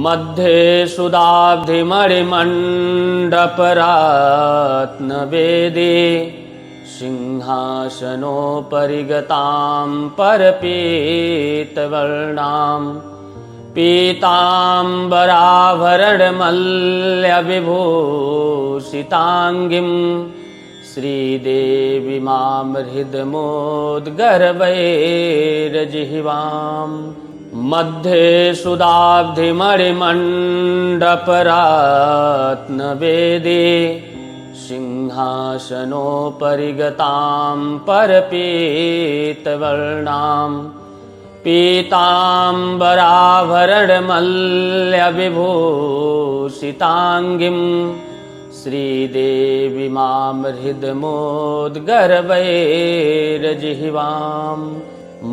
मध्ये सुदाब्धिमणिमण्डपरात्नवेदी सिंहासनोपरि गतां परपीतवर्णां पीताम्बराभरणमल्यविभूषिताङ्गीं श्रीदेवीमां हृदमोद्गर्वैर्जिह्वाम् मध्ये सुदाब्धिमणिमण्डपरात्नवेदी सिंहासनोपरि गतां परपीतवर्णां पीताम्बराभरणमल्यविभूषिताङ्गीं श्रीदेवीमां हृदमोद्गर्वैर्जिह्वाम्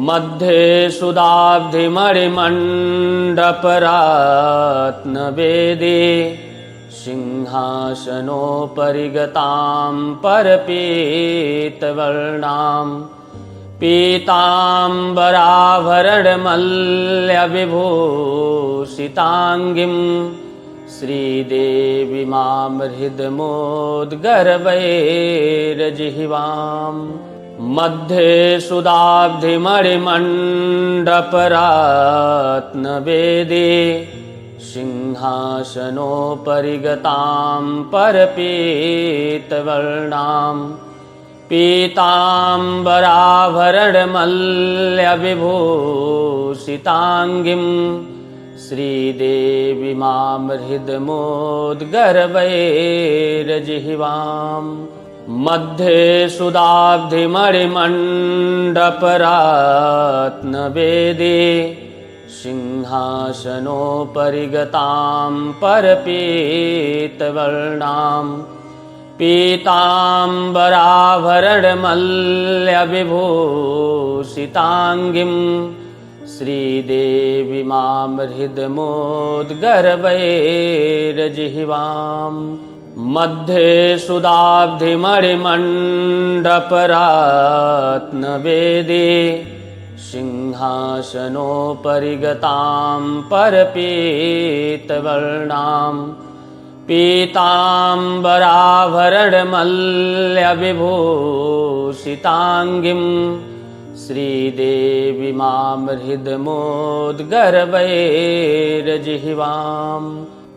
मध्ये सुदाब्धिमणिमण्डपरात्नवेदी सिंहासनोपरि गतां परपीतवर्णां पीताम्बराभरणमल्यविभूषिताङ्गीं श्रीदेवीमां हृदमोद्गर्वैर्जिह्वाम् मध्ये सुदाब्धिमणिमण्डपरात्नवेदी सिंहासनोपरि गतां परपीतवर्णां पीताम्बराभरणमल्यविभूषिताङ्गीं श्रीदेवीमां हृदमोद्गर्वैर्जिह्वाम् मध्ये सुदाब्धिमणिमण्डपरात्नवेदी सिंहासनोपरि गतां परपीतवर्णां पीताम्बराभरणमल्यविभूषिताङ्गीं श्रीदेवीमां हृदमोद्गर्वैर्जिह्वाम् मध्ये सुदाब्धिमणिमण्डपरात्नवेदी सिंहासनोपरि गतां परपीतवर्णां पीताम्बराभरणमल्यविभूषिताङ्गीं श्रीदेवीमां हृदमोद्गर्वैर्जिह्वाम्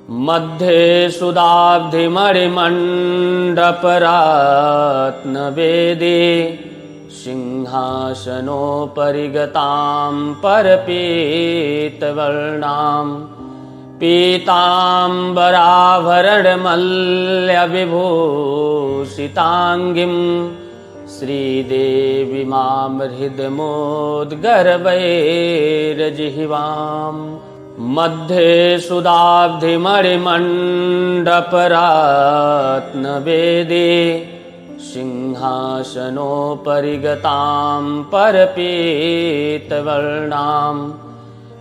मध्ये सुदाब्धिमणिमण्डपरात्नवेदी सिंहासनोपरि गतां परपीतवर्णां पीताम्बराभरणमल्यविभूषिताङ्गीं श्रीदेवीमां हृदमोद्गर्वैर्जिह्वाम् मध्ये सुदाब्धिमणिमण्डपरात्नवेदी सिंहासनोपरि गतां परपीतवर्णां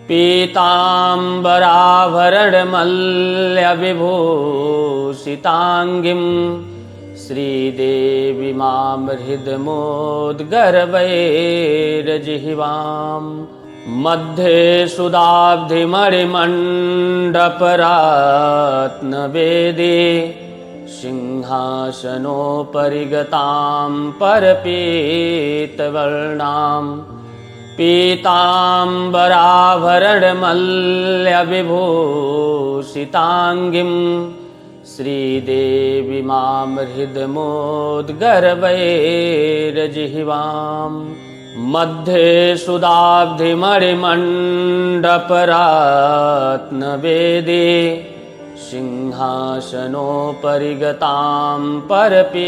पीताम्बराभरणमल्यविभूषिताङ्गीं श्रीदेवीमां हृदमोद्गर्वैर्जिह्वाम् मध्ये सुदाब्धिमणिमण्डपरात्नवेदी सिंहासनोपरि गतां परपीतवर्णां पीताम्बराभरणमल्यविभूषिताङ्गीं श्रीदेवीमां हृदमोद्गर्वैर्जिह्वाम् मध्ये सुदाब्धिमणिमण्डपरात्नवेदी सिंहासनोपरि गतां परपीतवर्णां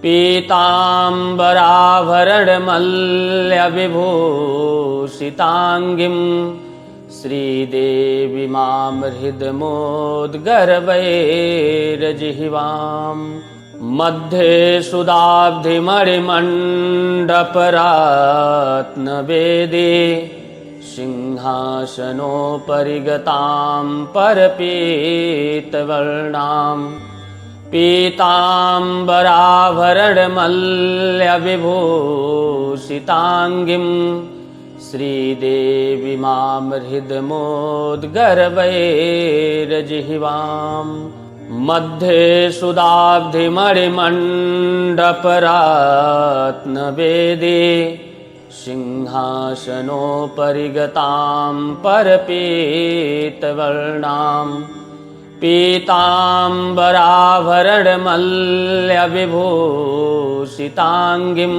पीताम्बराभरणमल्यविभूषिताङ्गीं श्रीदेवीमां हृदमोद्गर्वैर्जिह्वाम् मध्ये सुदाब्धिमणिमण्डपरात्नवेदी सिंहासनोपरि गतां परपीतवर्णां पीताम्बराभरणमल्यविभूषिताङ्गीं श्रीदेवी मां हृदमोद्गर्वैर्जिह्वाम् मध्ये सुधाब्धिमणिमण्डपरात्नवेदी सिंहासनोपरि गतां परपीतवर्णां पीताम्बराभरणमल्यविभूषिताङ्गीं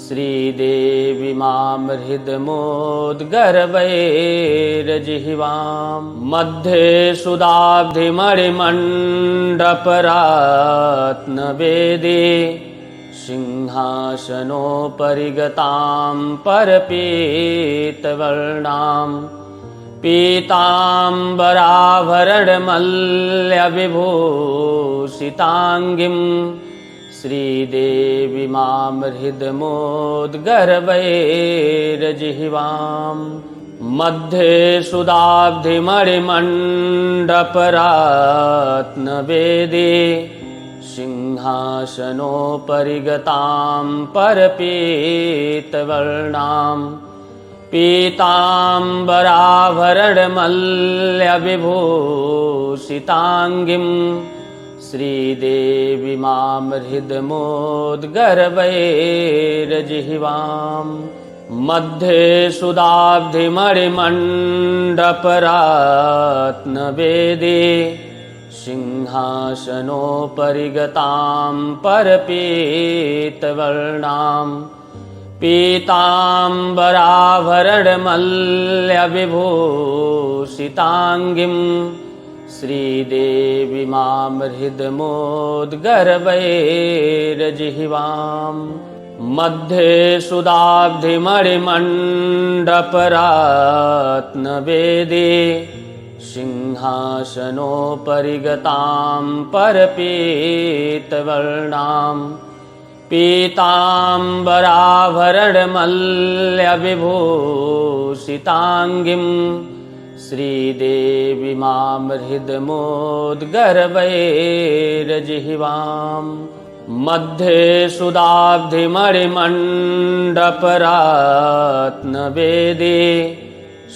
श्रीदेवी मां हृदमोद्गर्वैर्जिह्वाम् मध्ये सुधाब्धिमणिमण्डपरात्नवेदी सिंहासनोपरि गतां परपीतवर्णां पीताम्बराभरणमल्यविभूषिताङ्गीं श्रीदेवी मां हृदमोद्गर्वैर्जिह्वाम् मध्ये सुधाब्धिमणिमण्डपरात्नवेदी सिंहासनोपरि गतां परपीतवर्णां पीताम्बराभरणमल्यविभूषिताङ्गीं श्रीदेवी मां हृदमोद्गर्वैर्जिह्वाम् मध्ये सुधाब्धिमणिमण्डपरात्नवेदी सिंहासनोपरि गतां परपीतवर्णां पीताम्बराभरणमल्यविभूषिताङ्गीं श्रीदेवी मां हृदमोद्गर्वैर्जिह्वाम् मध्ये सुधाब्धिमणिमण्डपरात्नवेदी सिंहासनोपरि गतां परपीतवर्णां पीताम्बराभरणमल्यविभूषिताङ्गीं श्रीदेवी मां हृदमोद्गर्वैर्जिह्वाम् मध्ये सुधाब्धिमणिमण्डपरात्नवेदी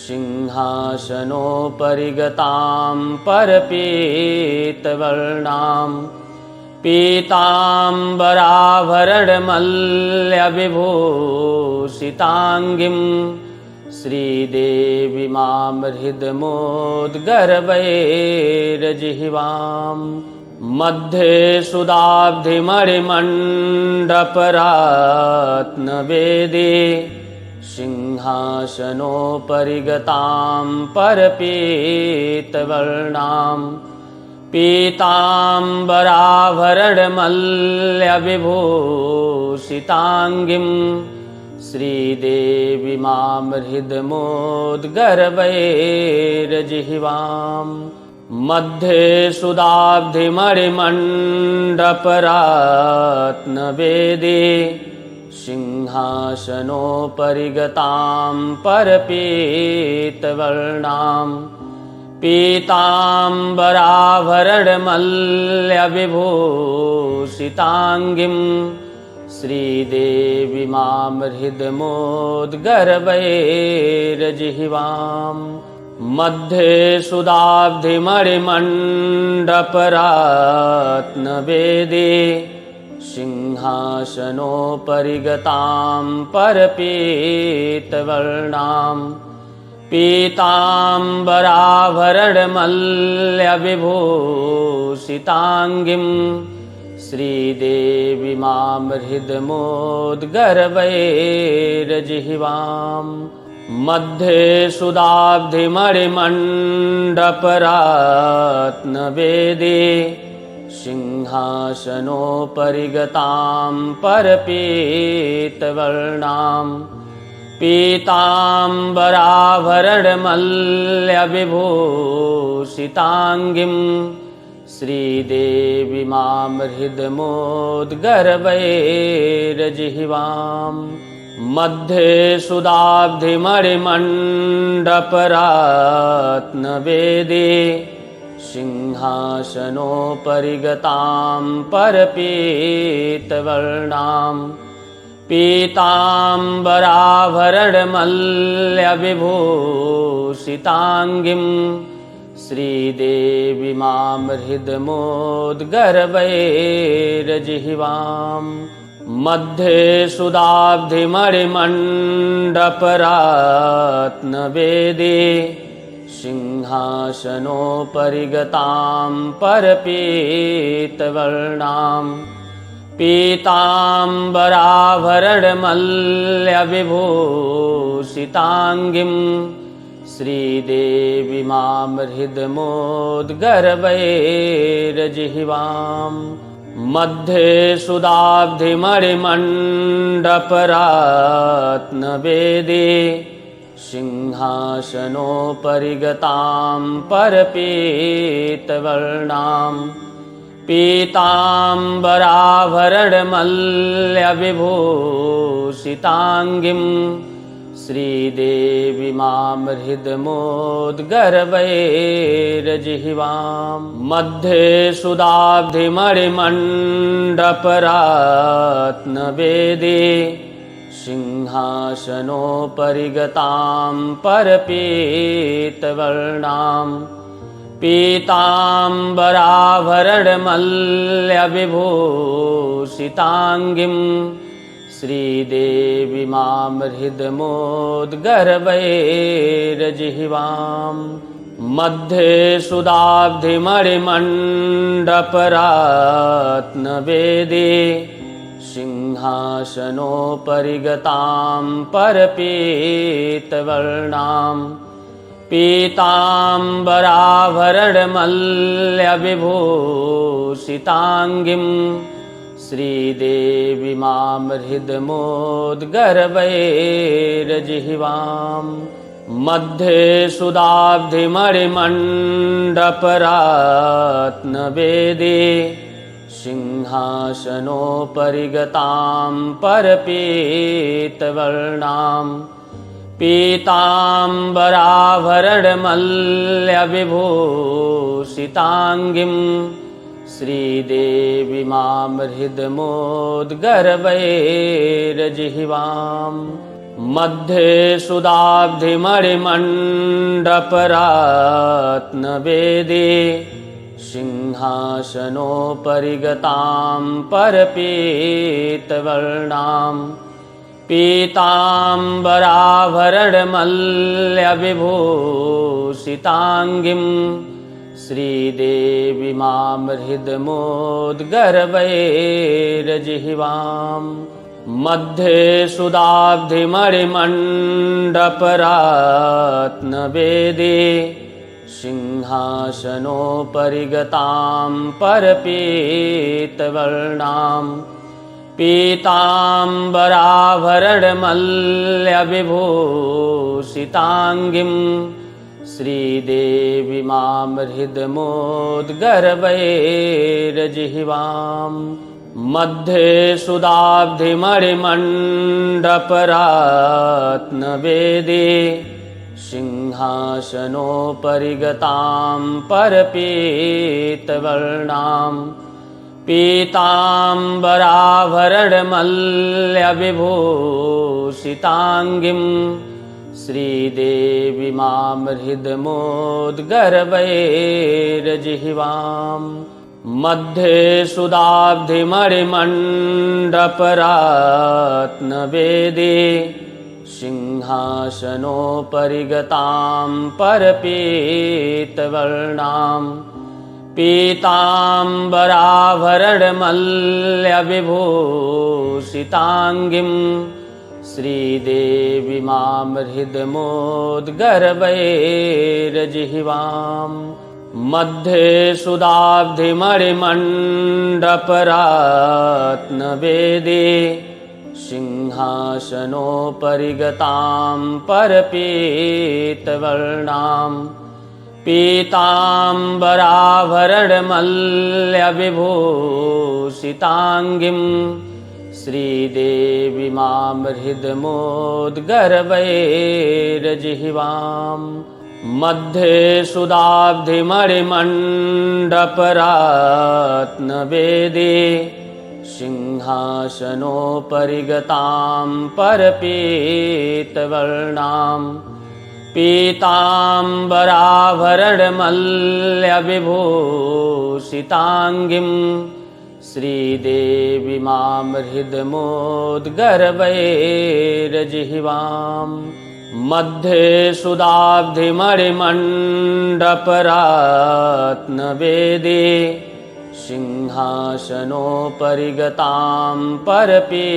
सिंहासनोपरि गतां परपीतवर्णां पीताम्बराभरणमल्यविभूषिताङ्गीं श्रीदेवी मां हृदमोद्गर्वैर्जिह्वाम् मध्ये सुधाब्धिमणिमण्डपरात्नवेदी सिंहासनोपरि गतां परपीतवर्णां पीताम्बराभरणमल्यविभूषिताङ्गीं श्रीदेवी मां हृदमोद्गर्वैर्जिह्वाम् मध्ये सुधाब्धिमणिमण्डपरात्नवेदी सिंहासनोपरि गतां परपीतवर्णां पीताम्बराभरणमल्यविभूषिताङ्गीं श्रीदेवी मां हृदमोद्गर्वैर्जिह्वाम् मध्ये सुधाब्धिमणिमण्डपरात्नवेदी सिंहासनोपरि गतां परपीतवर्णां पीताम्बराभरणमल्यविभूषिताङ्गीं श्रीदेवी मां हृदमोद्गर्वैर्जिह्वाम् मध्ये सुधाब्धिमणिमण्डपरात्नवेदी सिंहासनोपरि गतां परपीतवर्णां पीताम्बराभरणमल्यविभूषिताङ्गीं श्रीदेवी मां हृदमोद्गर्वैर्जिह्वाम् मध्ये सुधाब्धिमणिमण्डपरात्नवेदी सिंहासनोपरि गतां परपीतवर्णां पीताम्बराभरणमल्यविभूषिताङ्गीं श्रीदेवीमां हृदमोद्गर्भैर्जिह्वां मध्ये सुधाब्धिमणिमण्डपरत्नवेदी सिंहासनोपरि गतां परपीतवर्णां पीताम्बराभरणमल्यविभूषिताङ्गीं श्रीदेवीमां हृदमोद्गर्भैर्जिह्वां मध्ये सुधाब्धिमणिमण्डपरत्नवेदी सिंहासनोपरि गतां परपीतवर्णां पीताम्बराभरणमल्यविभूषिताङ्गीं श्रीदेवीमां हृदमोद्गर्भैर्जिह्वां मध्ये सुधाब्धिमणिमण्डपरत्नवेदी सिंहासनोपरि गतां परपीतवर्णां पीताम्बराभरणमल्यविभूषिताङ्गीं श्रीदेवीमां हृदमोद्गर्भैर्जिह्वां मध्ये सुधाब्धिमणिमण्डपरत्नवेदी सिंहासनोपरि गतां परपीतवर्णां पीताम्बराभरणमल्यविभूषिताङ्गीं श्रीदेवीमां हृदमोद्गर्भैर्जिह्वां मध्ये सुधाब्धिमणिमण्डपरत्नवेदी सिंहासनोपरि गतां परपीतवर्णां पीताम्बराभरणमल्यविभूषिताङ्गीं श्रीदेवीमां हृदमोद्गर्भैर्जिह्वां मध्ये सुधाब्धिमणिमण्डपरत्नवेदी सिंहासनोपरि गतां परपीतवर्णां पीताम्बराभरणमल्यविभूषिताङ्गीं श्रीदेवीमां हृदमोद्गर्भैर्जिह्वां मध्ये सुधाब्धिमणिमण्डपरत्नवेदी सिंहासनोपरि गतां परपीतवर्णां पीताम्बराभरणमल्यविभूषिताङ्गीं श्रीदेवीमां हृदमोद्गर्भैर्जिह्वां मध्ये सुधाब्धिमणिमण्डपरत्नवेदी सिंहासनोपरि गतां परपीतवर्णां पीताम्बराभरणमल्यविभूषिताङ्गीं श्रीदेवीमां हृदमोद्गर्भैर्जिह्वां मध्ये सुधाब्धिमणिमण्डपरत्नवेदी सिंहासनोपरि गतां परपीतवर्णां पीताम्बराभरणमल्यविभूषिताङ्गीं श्रीदेवीमां हृदमोद्गर्भैर्जिह्वां मध्ये सुधाब्धिमणिमण्डपरत्नवेदी सिंहासनोपरि गतां परपीतवर्णां पीताम्बराभरणमल्यविभूषिताङ्गीं श्रीदेवीमां हृदमोद्गर्भैर्जिह्वां मध्ये सुधाब्धिमणिमण्डपरत्नवेदी सिंहासनोपरि गतां परपीतवर्णां पीताम्बराभरणमल्यविभूषिताङ्गीं श्रीदेवीमां हृदमोद्गर्वैर्जिह्वाम् मध्ये सुधाब्धिमणिमण्डपरत्नवेदी सिंहासनोपरि गतां परपीतवर्णां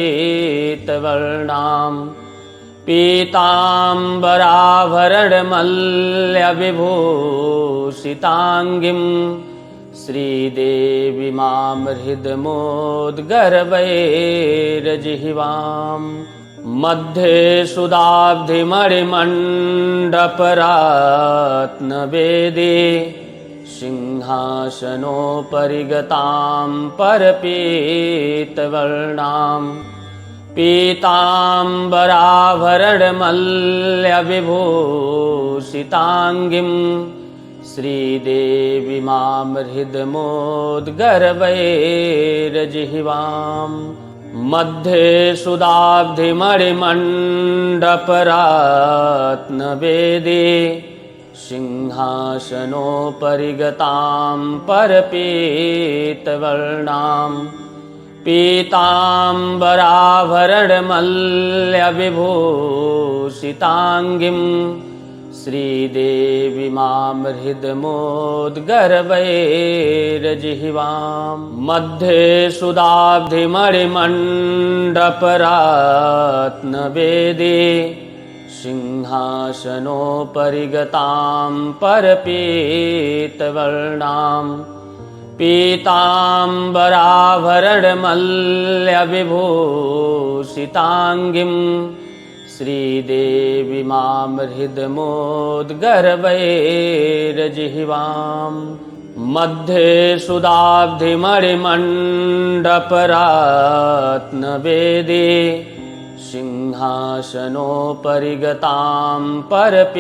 पीताम्बराभरणमल्यविभूषिताङ्गीं श्रीदेवीमां हृदमोद्गर्वैर्जिह्वाम् मध्ये सुधाब्धिमणिमण्डपरत्नवेदी सिंहासनोपरि गतां परपीतवर्णां पीताम्बराभरणमल्यविभूषिताङ्गीं श्रीदेवीमां हृदमोद्गर्वैर्जिह्वाम् मध्ये सुधाब्धिमणिमण्डपरत्नवेदी सिंहासनोपरि गतां परपीतवर्णां पीताम्बराभरणमल्यविभूषिताङ्गीं श्रीदेवीमां हृदमोद्गर्वैर्जिह्वाम् मध्ये सुधाब्धिमणिमण्डपरत्नवेदी सिंहासनोपरि गतां परपीतवर्णां पीताम्बराभरणमल्यविभूषिताङ्गीं श्रीदेवीमां हृदमोद्गर्वैर्जिह्वाम् मध्ये सुधाब्धिमणिमण्डपरत्नवेदी सिंहासनोपरि गतां परपीतवर्णां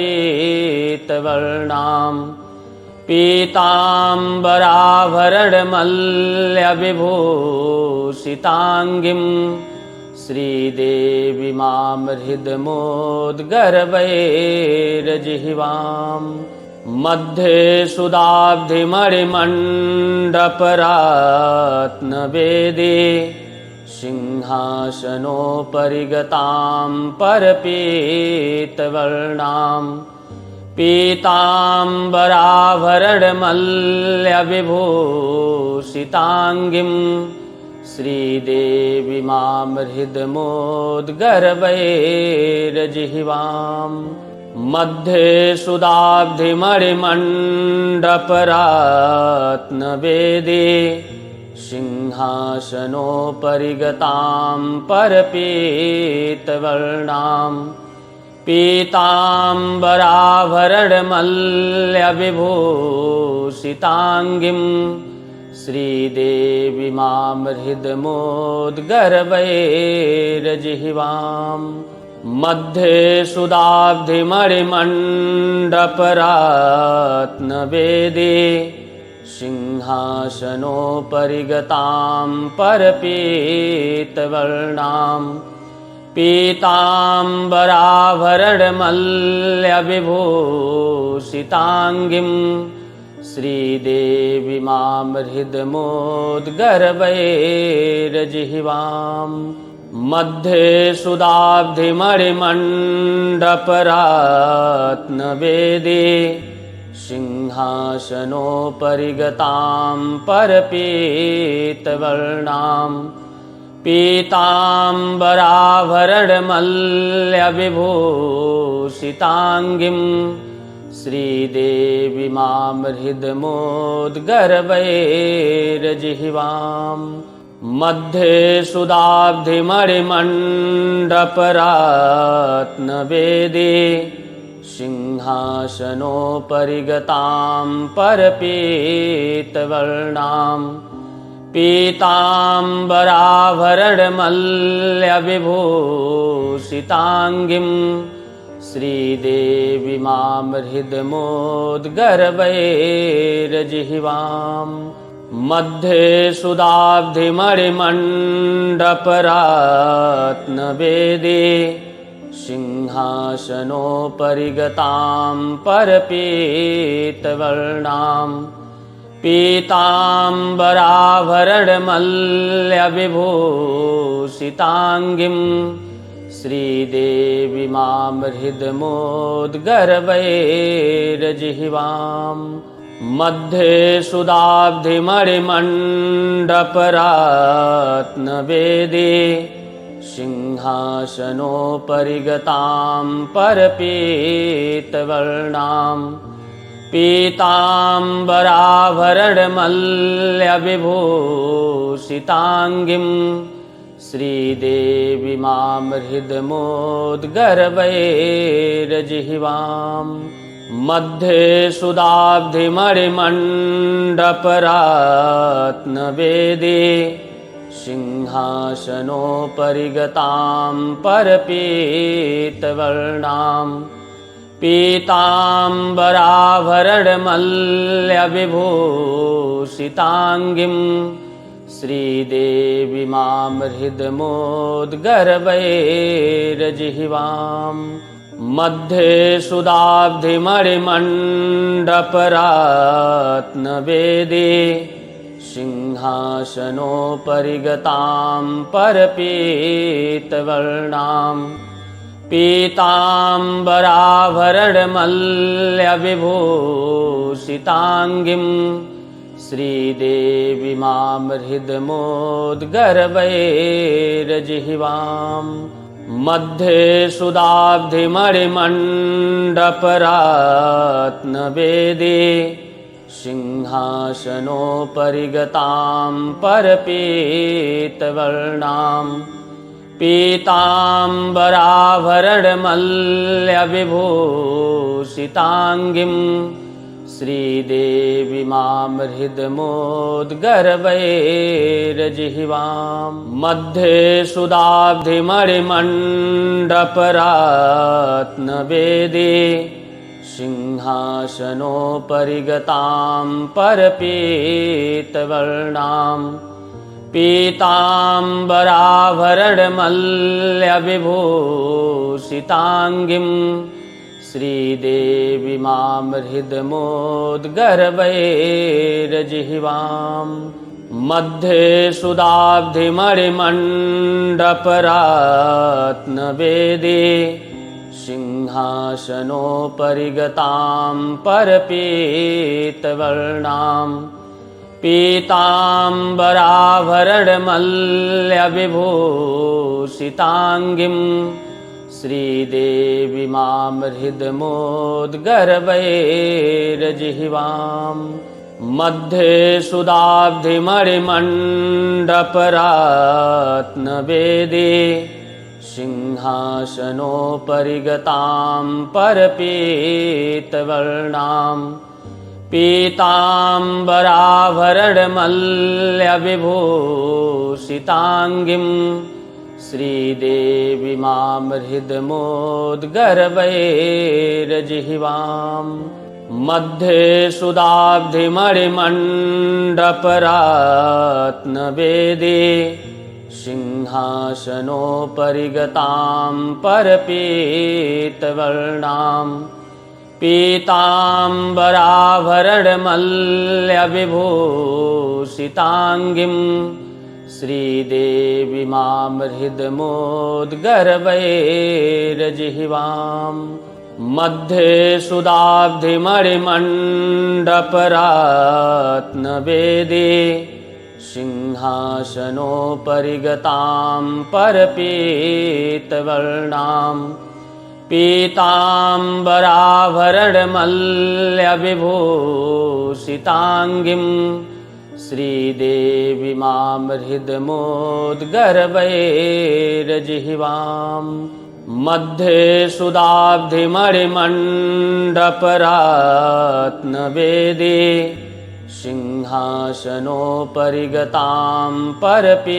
पीताम्बराभरणमल्यविभूषिताङ्गीं श्रीदेवीमां हृदमोद्गर्वैर्जिह्वाम् मध्ये सुधाब्धिमणिमण्डपरत्नवेदी सिंहासनोपरि गतां परपीतवर्णां पीताम्बराभरणमल्यविभूषिताङ्गीं श्रीदेवीमां हृदमोद्गर्वैर्जिह्वाम् मध्ये सुधाब्धिमणिमण्डपरत्नवेदी सिंहासनोपरि गतां परपीतवर्णां पीताम्बराभरणमल्यविभूषिताङ्गीं श्रीदेवीमां हृदमोद्गर्वैर्जिह्वाम् मध्ये सुधाब्धिमणिमण्डपरत्नवेदी सिंहासनोपरि गतां परपीतवर्णां पीताम्बराभरणमल्यविभूषिताङ्गीं श्रीदेवीमां हृदमोद्गर्वैर्जिह्वाम् मध्ये सुधाब्धिमणिमण्डपरत्नवेदी सिंहासनोपरि गतां परपीतवर्णां पीताम्बराभरणमल्यविभूषिताङ्गीं श्रीदेवीमां हृदमोद्गर्वैर्जिह्वाम् मध्ये सुधाब्धिमणिमण्डपरत्नवेदी सिंहासनोपरि गतां परपीतवर्णां पीताम्बराभरणमल्यविभूषिताङ्गीं श्रीदेवीमां हृदमोद्गर्वैर्जिह्वाम् मध्ये सुदाब्धिमणिमण्डपरात्नवेदी सिंहासनोपरि गतां परपीतवर्णां पीताम्बराभरणमल्यविभूषिताङ्गीं श्रीदेवीमां हृदमोद्गर्वैर्जिह्वाम् मध्ये सुदाब्धिमणिमण्डपरात्नवेदी सिंहासनोपरि गतां परपीतवर्णां पीताम्बराभरणमल्यविभूषिताङ्गीं श्रीदेवीमां हृदमोद्गर्वैर्जिह्वाम् मध्ये सुदाब्धिमणिमण्डपरात्नवेदी सिंहासनोपरि गतां परपीतवर्णां पीताम्बराभरणमल्यविभूषिताङ्गीं श्रीदेवीमां हृदमोद्गर्वैर्जिह्वाम् मध्ये सुदाब्धिमणिमण्डपरात्नवेदी सिंहासनोपरि गतां परपीतवर्णां पीताम्बराभरणमल्यविभूषिताङ्गीं श्रीदेवीमां हृदमोद्गर्वैर्जिह्वाम् मध्ये सुदाब्धिमणिमण्डपरात्नवेदी सिंहासनोपरि गतां परपीतवर्णां पीताम्बराभरणमल्यविभूषिताङ्गीं श्रीदेवीमां हृदमोद्गर्वैर्जिह्वाम् मध्ये सुदाब्धिमणिमण्डपरात्नवेदी सिंहासनोपरि गतां परपीतवर्णां पीताम्बराभरणमल्यविभूषिताङ्गीं श्रीदेवीमां हृदमोद्गर्वैर्जिह्वाम् मध्ये सुदाब्धिमणिमण्डपरात्नवेदी सिंहासनोपरि गतां परपीतवर्णां पीताम्बराभरणमल्यविभूषिताङ्गीं श्रीदेवीमां हृदमोद्गर्वैर्जिह्वाम् मध्ये सुदाब्धिमणिमण्डपरात्नवेदी सिंहासनोपरि गतां परपीतवर्णां पीताम्बराभरणमल्यविभूषिताङ्गीं श्रीदेवीमां हृदमोद्गर्वैर्जिह्वाम् मध्ये सुदाब्धिमणिमण्डपरात्नवेदी सिंहासनोपरि गतां परपीतवर्णां पीताम्बराभरणमल्यविभूषिताङ्गीं श्रीदेवीमां हृदमोद्गर्वैर्जिह्वाम् मध्ये सुदाब्धिमणिमण्डपरात्नवेदी सिंहासनोपरि गतां परपीतवर्णां पीताम्बराभरणमल्यविभूषिताङ्गीं श्रीदेवीमां हृदमोद्गर्वैर्जिह्वाम् मध्ये सुदाब्धिमणिमण्डपरात्नवेदी सिंहासनोपरि गतां परपीतवर्णां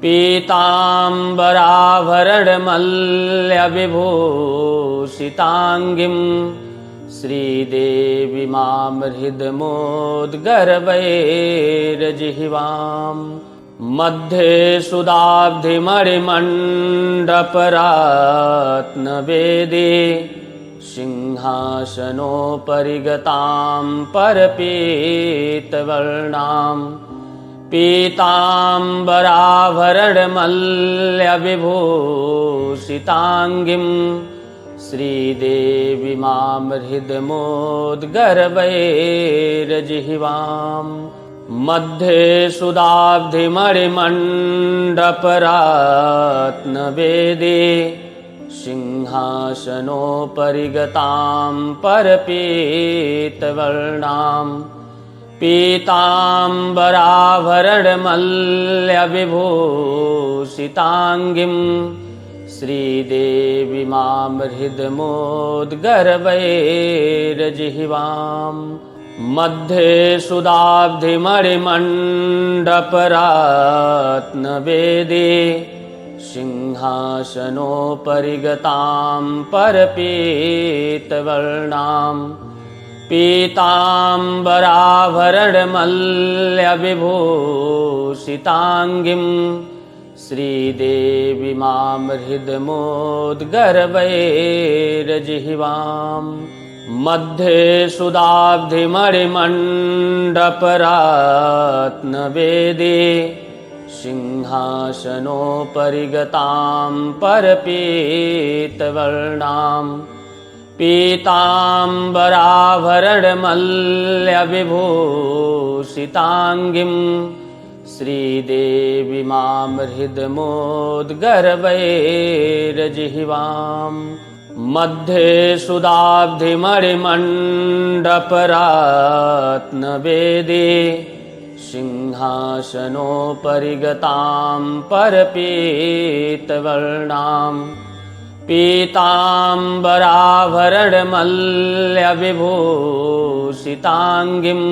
पीताम्बराभरणमल्यविभूषिताङ्गीं श्रीदेवी मां हृदमोद्गर्वैर्जिह्वाम् मध्ये सुधाब्धिमणिमण्डपरात्नवेदी सिंहासनोपरि गतां परपीतवर्णां पीताम्बराभरणमल्यविभूषिताङ्गीं श्रीदेवी मां हृदमोद्गर्वैर्जिह्वाम् मध्ये सुधाब्धिमणिमण्डपरात्नवेदी सिंहासनोपरि गतां परपीतवर्णां पीताम्बराभरणमल्यविभूषिताङ्गीं श्रीदेवी मां हृदमोद्गर्वैर्जिह्वाम् मध्ये सुधाब्धिमणिमण्डपरात्नवेदी सिंहासनोपरि गतां परपीतवर्णां पीताम्बराभरणमल्यविभूषिताङ्गीं श्रीदेवी मां हृदमोद्गर्वैर्जिह्वाम् मध्ये सुधाब्धिमणिमण्डपरात्नवेदी सिंहासनोपरि गतां परपीतवर्णां पीताम्बराभरणमल्यविभूषिताङ्गीं श्रीदेवी मां हृदमोद्गर्वैर्जिह्वाम् मध्ये सुधाब्धिमणिमण्डपरात्नवेदी सिंहासनोपरि गतां परपीतवर्णां पीताम्बराभरणमल्यविभूषिताङ्गीं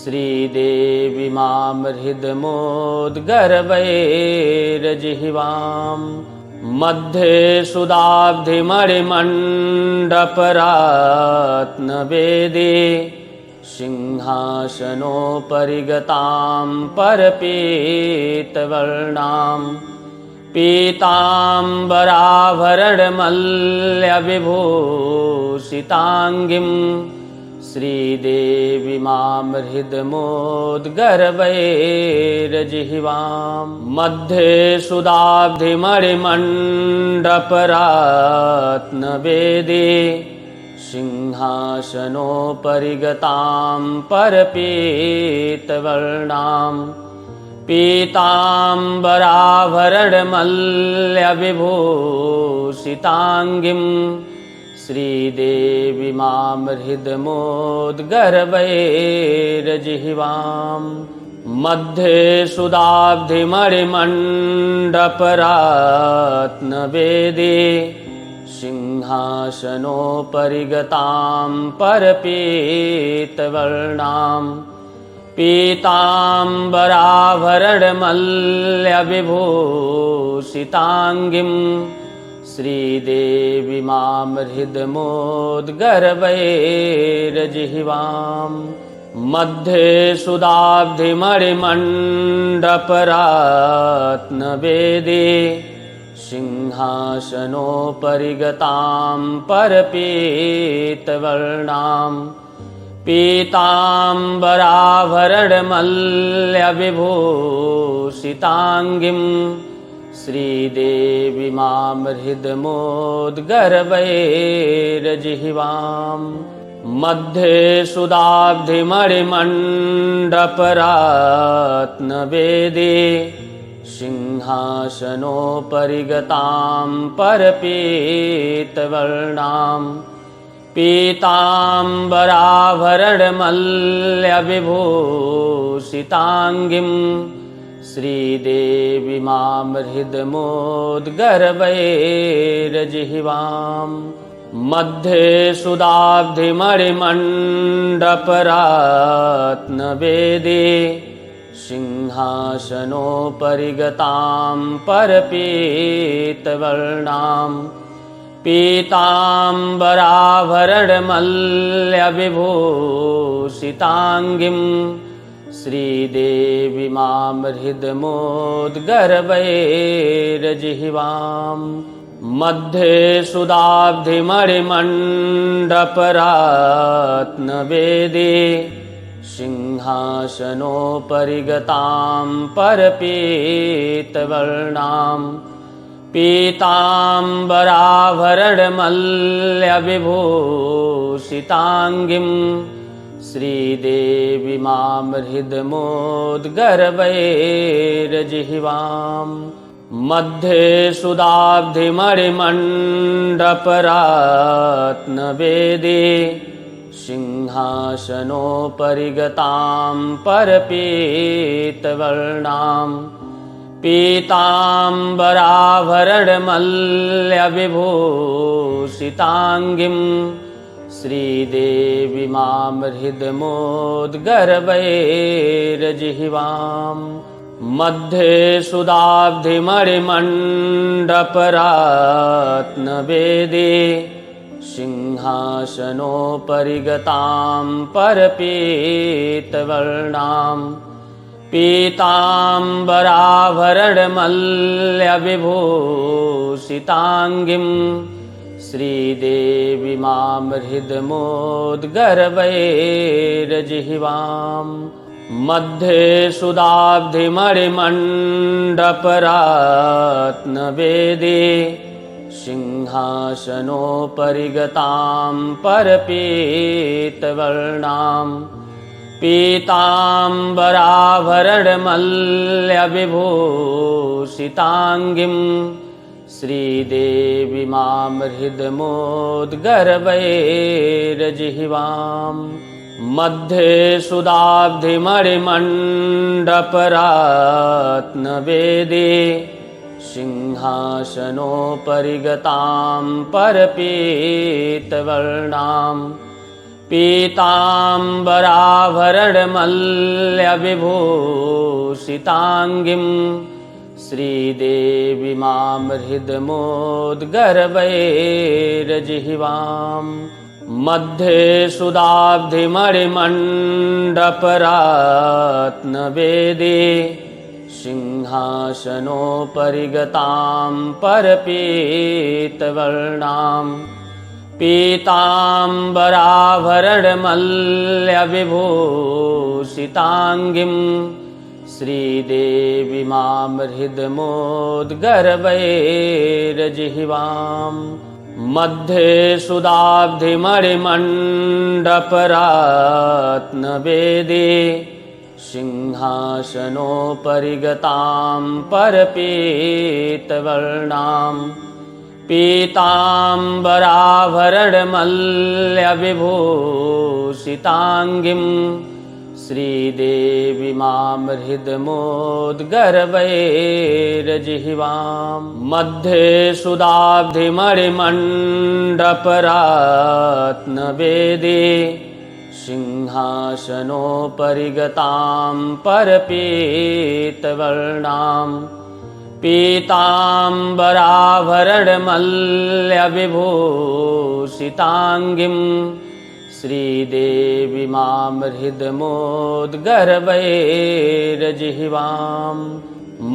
श्रीदेवी मां हृदमोद्गर्वैर्जिह्वाम् मध्ये सुधाब्धिमणिमण्डपरात्नवेदी सिंहासनोपरि गतां परपीतवर्णां पीताम्बराभरणमल्यविभूषिताङ्गीं श्रीदेवी मां हृदमोद्गर्वैर्जिह्वाम् मध्ये सुधाब्धिमणिमण्डपरात्नवेदी सिंहासनोपरि गतां परपीतवर्णां पीताम्बराभरणमल्यविभूषिताङ्गीं श्रीदेवी मां हृदमोद्गर्वैर्जिह्वाम् मध्ये सुधाब्धिमणिमण्डपरात्नवेदी सिंहासनोपरि गतां परपीतवर्णां पीताम्बराभरणमल्यविभूषिताङ्गीं श्रीदेवी मां हृदमोद्गर्वैर्जिह्वाम् मध्ये सुधाब्धिमणिमण्डपरात्नवेदी सिंहासनोपरि गतां परपीतवर्णां पीताम्बराभरणमल्यविभूषिताङ्गीं श्रीदेवी मां हृदमोद्गर्वैर्जिह्वाम् मध्ये सुधाब्धिमणिमण्डपरात्नवेदी सिंहासनोपरि गतां परपीतवर्णां पीताम्बराभरणमल्यविभूषिताङ्गीं श्रीदेवी मां हृदमोद्गर्वैर्जिह्वाम् मध्ये सुधाब्धिमणिमण्डपरात्नवेदी सिंहासनोपरि गतां परपीतवर्णां पीताम्बराभरणमल्यविभूषिताङ्गीं श्रीदेवीमां हृदमोद्गर्वैरजिह्वाम् मध्ये सुधाब्धिमणिमण्डपरात्नवेदी सिंहासनोपरि गतां परपीतवर्णां पीताम्बराभरणमल्यविभूषिताङ्गीं श्रीदेवीमां हृदमोद्गर्वैरजिह्वाम् मध्ये सुधाब्धिमणिमण्डपरात्नवेदी सिंहासनोपरि गतां परपीतवर्णां पीताम्बराभरणमल्यविभूषिताङ्गीं श्रीदेवीमां हृदमोद्गर्वैरजिह्वाम् मध्ये सुधाब्धिमणिमण्डपरात्नवेदी सिंहासनोपरि गतां परपीतवर्णां पीताम्बराभरणमल्यविभूषिताङ्गीं श्रीदेवीमां हृदमोद्गर्वैरजिह्वाम् मध्ये सुधाब्धिमणिमण्डपरात्नवेदी सिंहासनोपरि गतां परपीतवर्णां पीताम्बराभरणमल्यविभूषिताङ्गीं श्रीदेवीमां हृदमोद्गर्वैरजिह्वाम् मध्ये सुधाब्धिमणिमण्डपरात्नवेदी सिंहासनोपरि गतां परपीतवर्णां पीताम्बराभरणमल्यविभूषिताङ्गीं श्रीदेवीमां हृदमोद्गर्वैरजिह्वाम् मध्ये सुधाब्धिमणिमण्डपरात्नवेदी सिंहासनोपरि गतां परपीतवर्णां पीताम्बराभरणमल्यविभूषिताङ्गीं श्रीदेवीमां हृदमोद्गर्वैरजिह्वाम् मध्ये सुधाब्धिमणिमण्डपरात्नवेदी सिंहासनोपरि गतां परपीतवर्णां पीताम्बराभरणमल्यविभूषिताङ्गीं श्रीदेवीमां हृदमोद्गर्वैरजिह्वाम् मध्ये सुधाब्धिमणिमण्डपरात्नवेदी सिंहासनोपरि गतां परपीतवर्णां पीताम्बराभरणमल्यविभूषिताङ्गीं श्रीदेवीमां हृदमोद्गर्वैरजिह्वाम्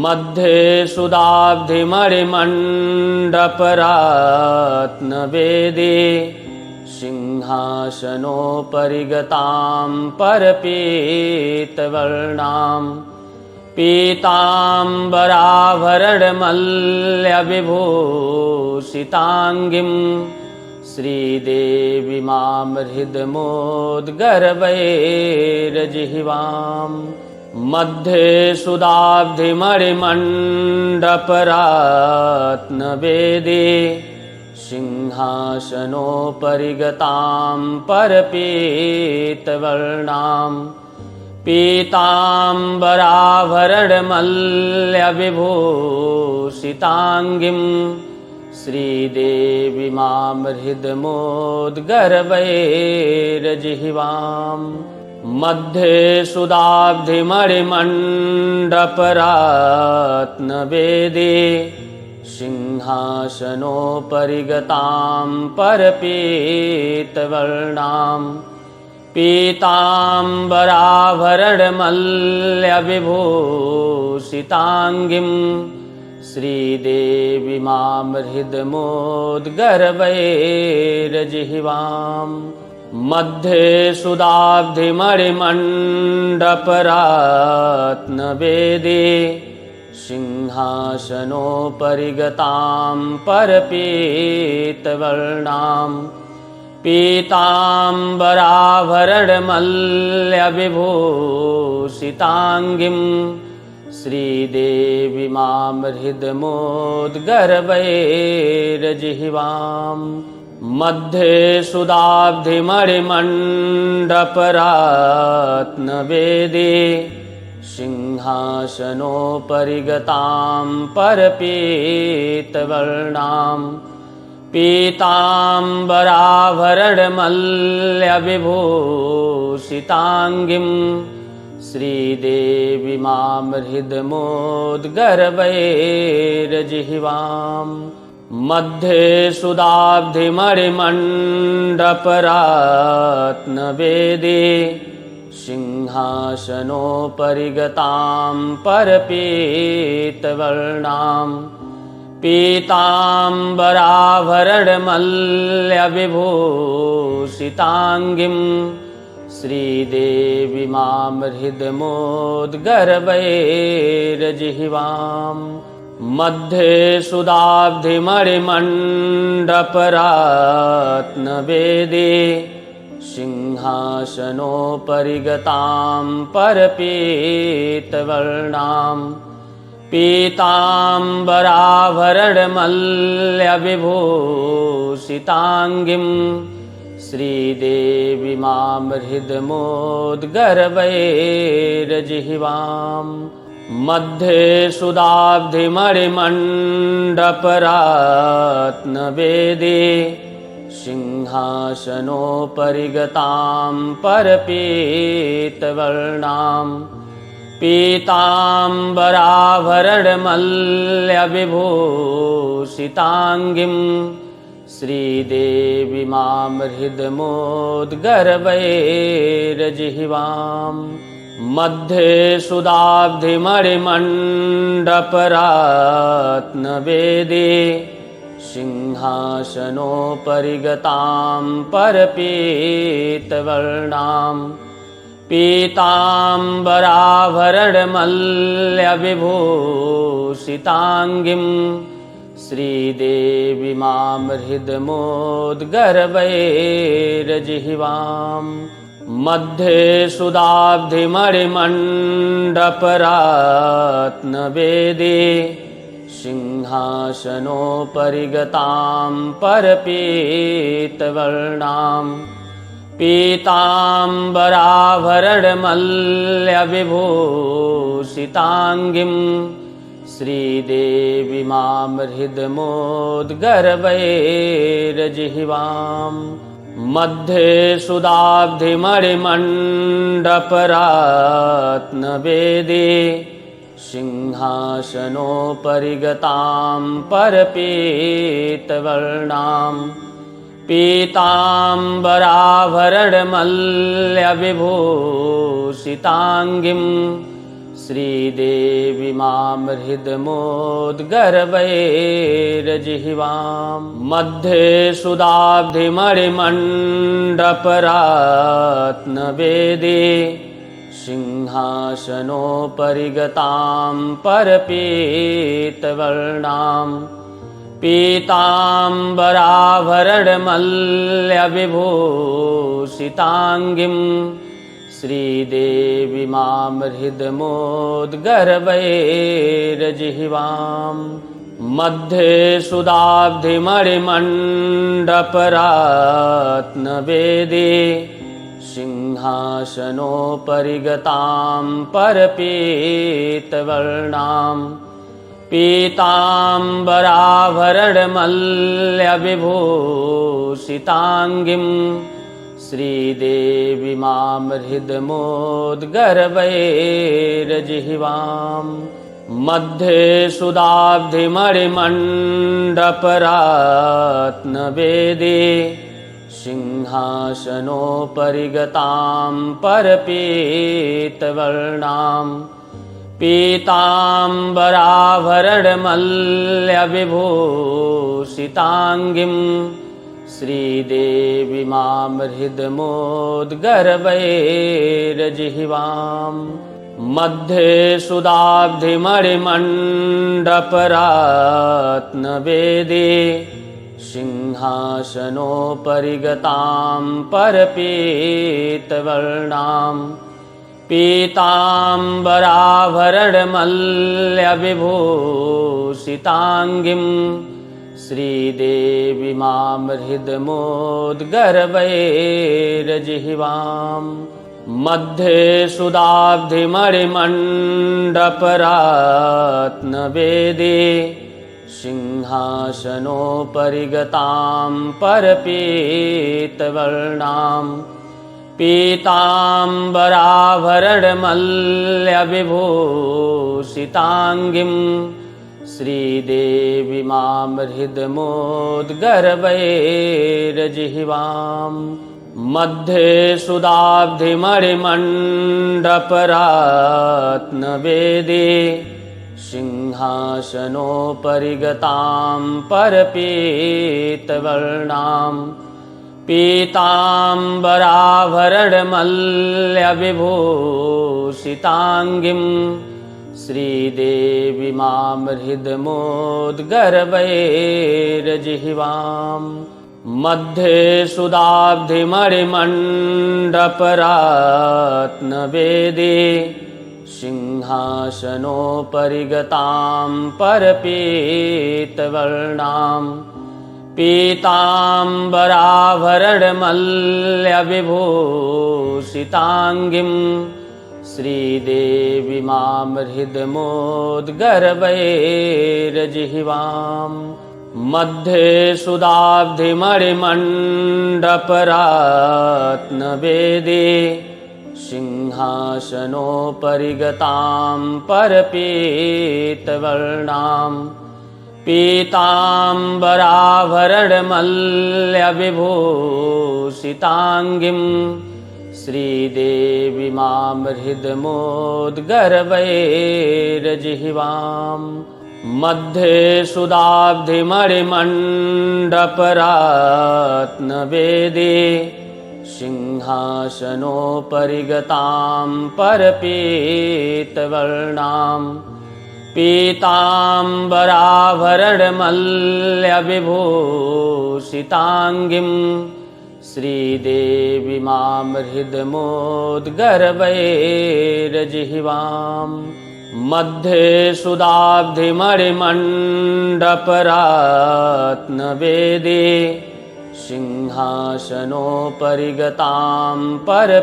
मध्ये सुधाब्धिमणिमण्डपरात्नवेदी सिंहासनोपरि गतां परपीतवर्णां पीताम्बराभरणमल्यविभूषिताङ्गीं श्रीदेवीमां हृदमोद्गर्वैरजिह्वाम् मध्ये सुधाब्धिमणिमण्डपरात्नवेदी सिंहासनोपरि गतां परपीतवर्णां पीताम्बराभरणमल्यविभूषिताङ्गीं श्रीदेवीमां हृदमोद्गर्वैरजिह्वाम् मध्ये सुधाब्धिमणिमण्डपरात्नवेदी सिंहासनोपरि गतां परपीतवर्णां पीताम्बराभरणमल्यविभूषिताङ्गीं श्रीदेवीमां हृदमोद्गर्वैर्जिह्वाम् मध्ये सुधाब्धिमणिमण्डपरत्नवेदी सिंहासनोपरि गतां परपीतवर्णां पीताम्बराभरणमल्यविभूषिताङ्गीं श्रीदेवीमां हृदमोद्गर्वैर्जिह्वाम् मध्ये सुधाब्धिमणिमण्डपरत्नवेदी सिंहासनोपरि गतां परपीतवर्णां पीताम्बराभरणमल्यविभूषिताङ्गीं श्रीदेवीमां हृदमोद्गर्वैर्जिह्वाम् मध्ये सुधाब्धिमणिमण्डपरत्नवेदी सिंहासनोपरि गतां परपीतवर्णां पीताम्बराभरणमल्यविभूषिताङ्गीं श्रीदेवीमां हृदमोद्गर्वैर्जिह्वाम् मध्ये सुधाब्धिमणिमण्डपरत्नवेदी सिंहासनोपरि गतां परपीतवर्णां पीताम्बराभरणमल्यविभूषिताङ्गीं श्रीदेवीमां हृदमोद्गर्वैर्जिह्वाम् मध्ये सुधाब्धिमणिमण्डपरत्नवेदी सिंहासनोपरि गतां परपीतवर्णां पीताम्बराभरणमल्यविभूषिताङ्गीं श्रीदेवीमां हृदमोद्गर्वैर्जिह्वाम् मध्ये सुधाब्धिमणिमण्डपरत्नवेदी सिंहासनोपरि गतां परपीतवर्णां पीताम्बराभरणमल्यविभूषिताङ्गीं श्रीदेवीमां हृदमोद्गर्वैर्जिह्वाम् मध्ये सुधाब्धिमणिमण्डपरत्नवेदी सिंहासनोपरि गतां परपीतवर्णां पीताम्बराभरणमल्यविभूषिताङ्गीं श्रीदेवीमां हृदमोद्गर्वैर्जिह्वाम् मध्ये सुधाब्धिमणिमण्डपरत्नवेदी सिंहासनोपरि गतां परपीतवर्णां पीताम्बराभरणमल्यविभूषिताङ्गीं श्रीदेवीमां हृदमोद्गर्वैर्जिह्वाम् मध्ये सुधाब्धिमणिमण्डपरत्नवेदी सिंहासनोपरि गतां परपीतवर्णां पीताम्बराभरणमल्यविभूषिताङ्गीं श्रीदेवीमां हृदमोद्गर्वैर्जिह्वाम् मध्ये सुधाब्धिमणिमण्डपरत्नवेदी सिंहासनोपरि गतां परपीतवर्णां पीताम्बराभरणमल्यविभूषिताङ्गीं श्रीदेवीमां हृदमोद्गर्वैर्जिह्वाम् मध्ये सुदाब्धिमणिमण्डपरात्नवेदी सिंहासनोपरि गतां परपीतवर्णां पीताम्बराभरणमल्यविभूषिताङ्गीं श्रीदेवीमां हृदमोद्गर्वैर्जिह्वाम् मध्ये सुदाब्धिमणिमण्डपरात्नवेदी सिंहासनोपरि गतां परपीतवर्णां पीताम्बराभरणमल्यविभूषिताङ्गीं श्रीदेवीमां हृदमोद्गर्वैर्जिह्वाम् मध्ये सुदाब्धिमणिमण्डपरात्नवेदी सिंहासनोपरि गतां परपीतवर्णां पीताम्बराभरणमल्यविभूषिताङ्गीं श्रीदेवीमां हृदमोद्गर्वैर्जिह्वाम् मध्ये सुदाब्धिमणिमण्डपरात्नवेदी सिंहासनोपरि गतां परपीतवर्णां पीताम्बराभरणमल्यविभूषिताङ्गीं श्रीदेवीमां हृदमोद्गर्वैर्जिह्वाम् मध्ये सुदाब्धिमणिमण्डपरात्नवेदी सिंहासनोपरि गतां परपीतवर्णां पीताम्बराभरणमल्यविभूषिताङ्गीं श्रीदेवीमां हृदमोद्गर्वैर्जिह्वाम् मध्ये सुदाब्धिमणिमण्डपरात्नवेदी सिंहासनोपरि गतां परपीतवर्णां पीताम्बराभरणमल्यविभूषिताङ्गीं श्रीदेवीमां हृदमोद्गर्वैर्जिह्वाम् मध्ये सुदाब्धिमणिमण्डपरात्नवेदी सिंहासनोपरि गतां परपीतवर्णां पीताम्बराभरणमल्यविभूषिताङ्गीं श्रीदेवीमां हृदमोद्गर्वैर्जिह्वाम् मध्ये सुदाब्धिमणिमण्डपरात्नवेदी सिंहासनोपरि गतां परपीतवर्णां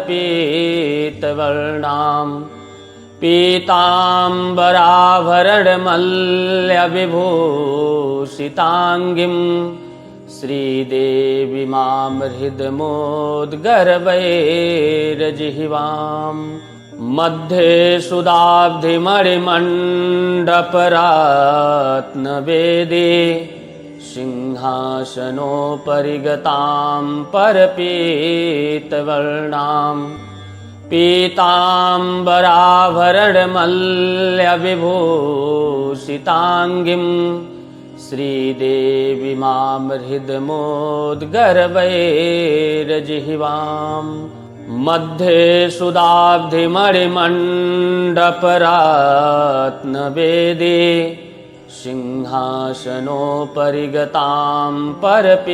पीताम्बराभरणमल्यविभूषिताङ्गीं श्रीदेवीमां हृदमोद्गर्वैर्जिह्वाम् मध्ये सुदाब्धिमणिमण्डपरात्नवेदी सिंहासनोपरि गतां परपीतवर्णां पीताम्बराभरणमल्यविभूषिताङ्गीं श्रीदेवीमां हृदमोद्गर्वैर्जिह्वाम् मध्ये सुदाब्धिमणिमण्डपरात्नवेदी सिंहासनोपरि गतां परपीतवर्णां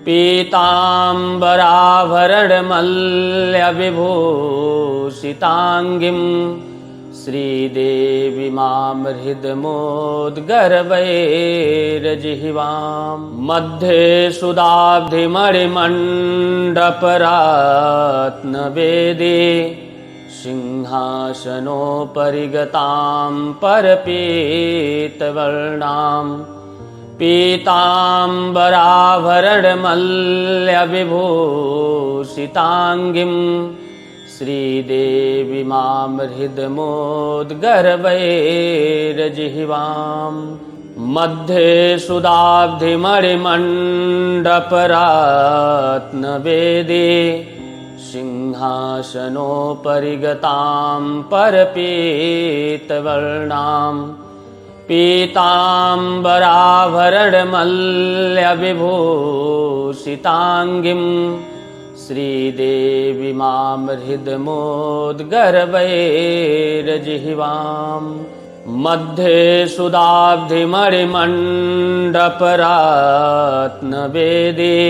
पीताम्बराभरणमल्यविभूषिताङ्गीं श्रीदेवीमां हृदमोद्गर्वैर्जिह्वाम् मध्ये सुदाब्धिमणिमण्डपरात्नवेदी सिंहासनोपरि गतां परपीतवर्णां पीताम्बराभरणमल्यविभूषिताङ्गीं श्रीदेवी मां हृदमोद्गर्भैर्जिह्वाम् मध्ये सुधाब्धिमणिमण्डपरात्नवेदी सिंहासनोपरि गतां परपीतवर्णां पीताम्बराभरणमल्यविभूषिताङ्गीं श्रीदेवी मां हृदमोद्गर्भैर्जिह्वाम् मध्ये सुधाब्धिमणिमण्डपरात्नवेदी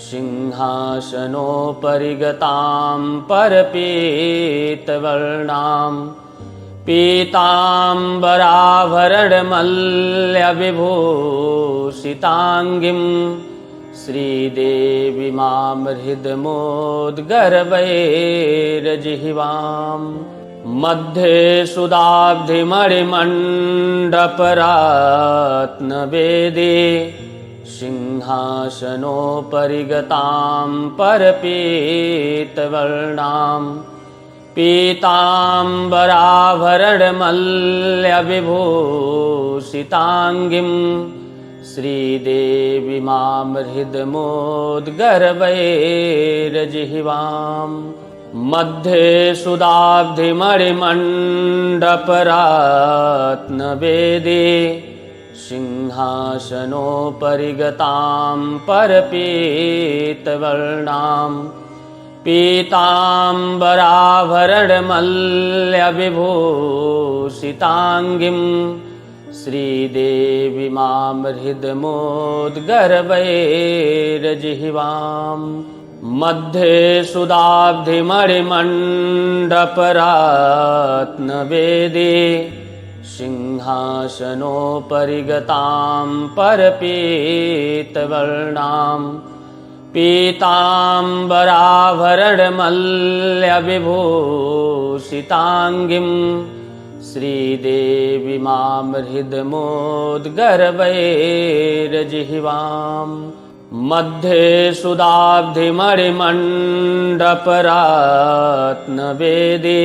सिंहासनोपरि गतां परपीतवर्णां पीताम्बराभरणमल्यविभूषिताङ्गीं श्रीदेवी मां हृदमोद्गर्भैर्जिह्वाम् मध्ये सुधाब्धिमणिमण्डपरात्नवेदी सिंहासनोपरि गतां परपीतवर्णां पीताम्बराभरणमल्यविभूषिताङ्गीं श्रीदेवी मां हृदमोद्गर्भैर्जिह्वाम् मध्ये सुधाब्धिमणिमण्डपरात्नवेदी सिंहासनोपरि गतां परपीतवर्णां पीताम्बराभरणमल्यविभूषिताङ्गीं श्रीदेवी मां हृदमोद्गर्भैर्जिह्वाम् मध्ये सुधाब्धिमणिमण्डपरात्नवेदी सिंहासनोपरि गतां परपीतवर्णां पीताम्बराभरणमल्यविभूषिताङ्गीं श्रीदेवी मां हृदमोद्गर्भैर्जिह्वाम् मध्ये सुधाब्धिमणिमण्डपरात्नवेदी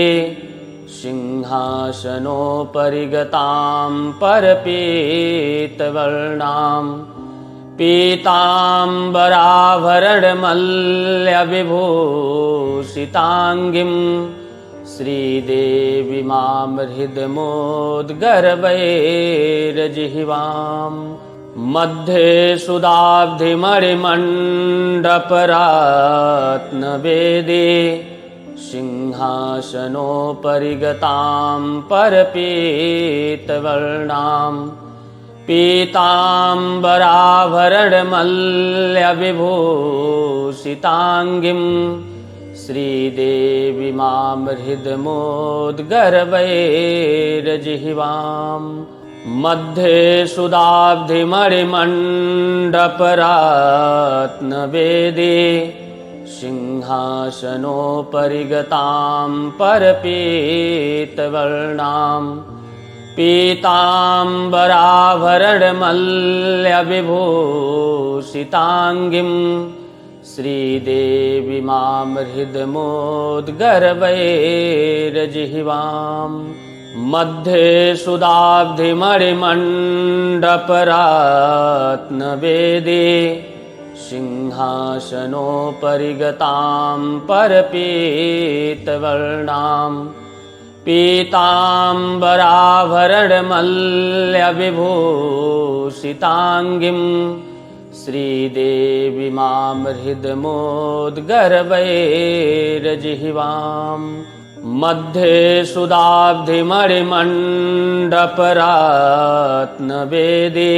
सिंहासनोपरि गतां परपीतवर्णां पीताम्बराभरणमल्यविभूषिताङ्गीं श्रीदेवी मां हृदमोद्गर्भैर्जिह्वाम् मध्ये सुधाब्धिमणिमण्डपरात्नवेदी सिंहासनोपरि गतां परपीतवर्णां पीताम्बराभरणमल्यविभूषिताङ्गीं श्रीदेवी मां हृदमोद्गर्भैर्जिह्वाम् मध्ये सुधाब्धिमणिमण्डपरात्नवेदी सिंहासनोपरि गतां परपीतवर्णां पीताम्बराभरणमल्यविभूषिताङ्गीं श्रीदेवी मां हृदमोद्गर्भैर्जिह्वाम् मध्ये सुधाब्धिमणिमण्डपरात्नवेदी सिंहासनोपरि गतां परपीतवर्णां पीताम्बराभरणमल्यविभूषिताङ्गीं श्रीदेवी मां हृदमोद्गर्भैर्जिह्वाम् मध्ये सुधाब्धिमणिमण्डपरात्नवेदी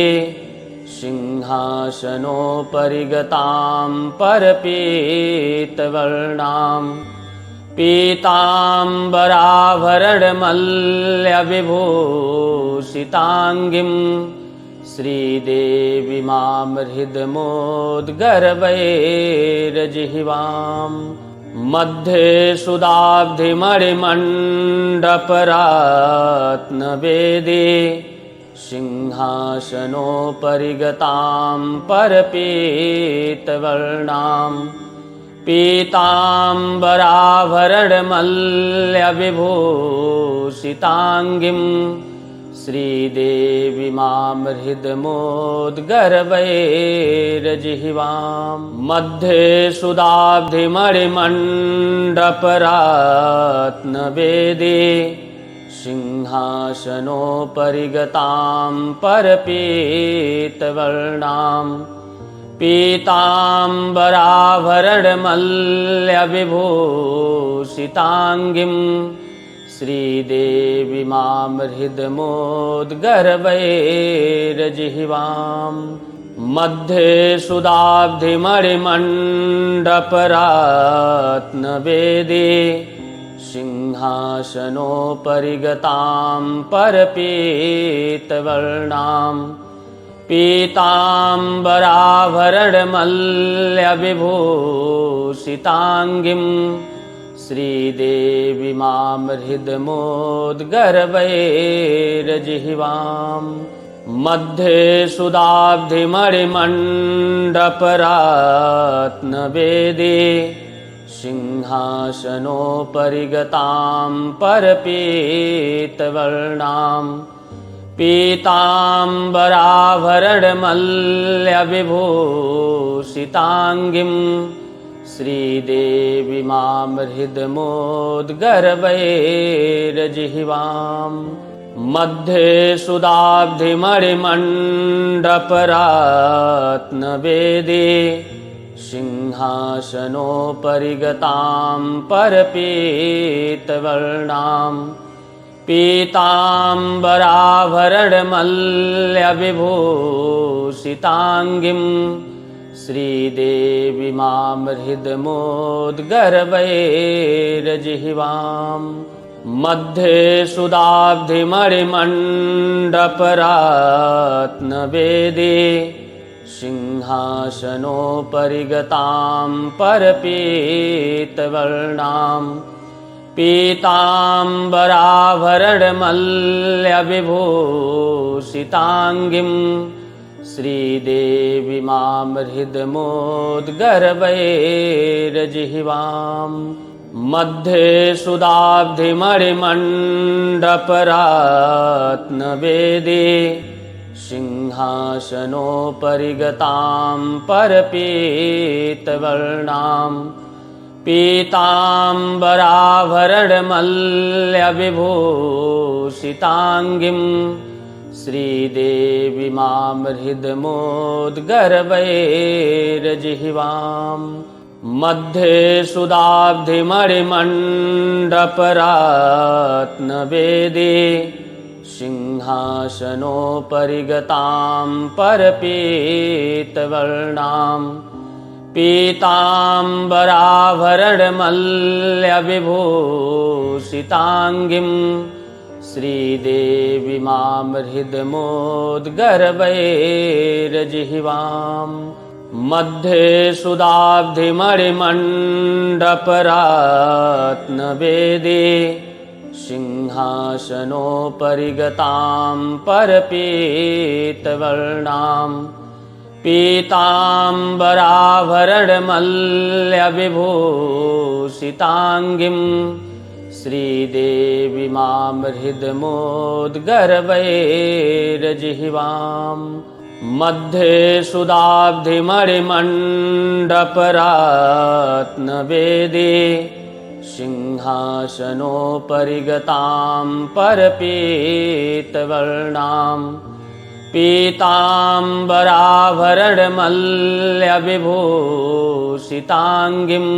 सिंहासनोपरि गतां परपीतवर्णां पीताम्बराभरणमल्यविभूषिताङ्गीं श्रीदेवी मां हृदमोद्गर्भैर्जिह्वाम् मध्ये सुधाब्धिमणिमण्डपरात्नवेदी सिंहासनोपरि गतां परपीतवर्णां पीताम्बराभरणमल्यविभूषिताङ्गीं श्रीदेवीमां हृदमोद्गर्वैरजिह्वां मध्ये सुधाब्धिमणिमण्डपरात्नवेदी सिंहासनोपरि गतां परपीतवर्णां पीताम्बराभरणमल्यविभूषिताङ्गीं श्रीदेवीमां हृदमोद्गर्वैरजिह्वां मध्ये सुधाब्धिमणिमण्डपरात्नवेदी सिंहासनोपरि गतां परपीतवर्णां पीताम्बराभरणमल्यविभूषिताङ्गीं श्रीदेवीमां हृदमोद्गर्वैरजिह्वां मध्ये सुधाब्धिमणिमण्डपरात्नवेदी सिंहासनोपरि गतां परपीतवर्णां पीताम्बराभरणमल्यविभूषिताङ्गीं श्रीदेवीमां हृदमोद्गर्वैरजिह्वां मध्ये सुधाब्धिमणिमण्डपरात्नवेदी सिंहासनोपरि गतां परपीतवर्णां पीताम्बराभरणमल्यविभूषिताङ्गीं श्रीदेवीमां हृदमोद्गर्वैरजिह्वां मध्ये सुधाब्धिमणिमण्डपरात्नवेदी सिंहासनोपरि गतां परपीतवर्णां पीताम्बराभरणमल्यविभूषिताङ्गीं श्रीदेवीमां हृदमोद्गर्वैरजिह्वां मध्ये सुधाब्धिमणिमण्डपरात्नवेदी सिंहासनोपरि गतां परपीतवर्णां पीताम्बराभरणमल्यविभूषिताङ्गीं श्रीदेवीमां हृदमोद्गर्वैरजिह्वां मध्ये सुधाब्धिमणिमण्डपरात्नवेदी सिंहासनोपरि गतां परपीतवर्णां पीताम्बराभरणमल्यविभूषिताङ्गीं श्रीदेवीमां हृदमोद्गर्वैरजिह्वां मध्ये सुधाब्धिमणिमण्डपरात्नवेदी सिंहासनोपरि गतां परपीतवर्णां पीताम्बराभरणमल्यविभूषिताङ्गीं श्रीदेवीमां हृदमोद्गर्वैरजिह्वां मध्ये सुधाब्धिमणिमण्डपरात्नवेदी सिंहासनोपरि गतां परपीतवर्णां पीताम्बराभरणमल्यविभूषिताङ्गीं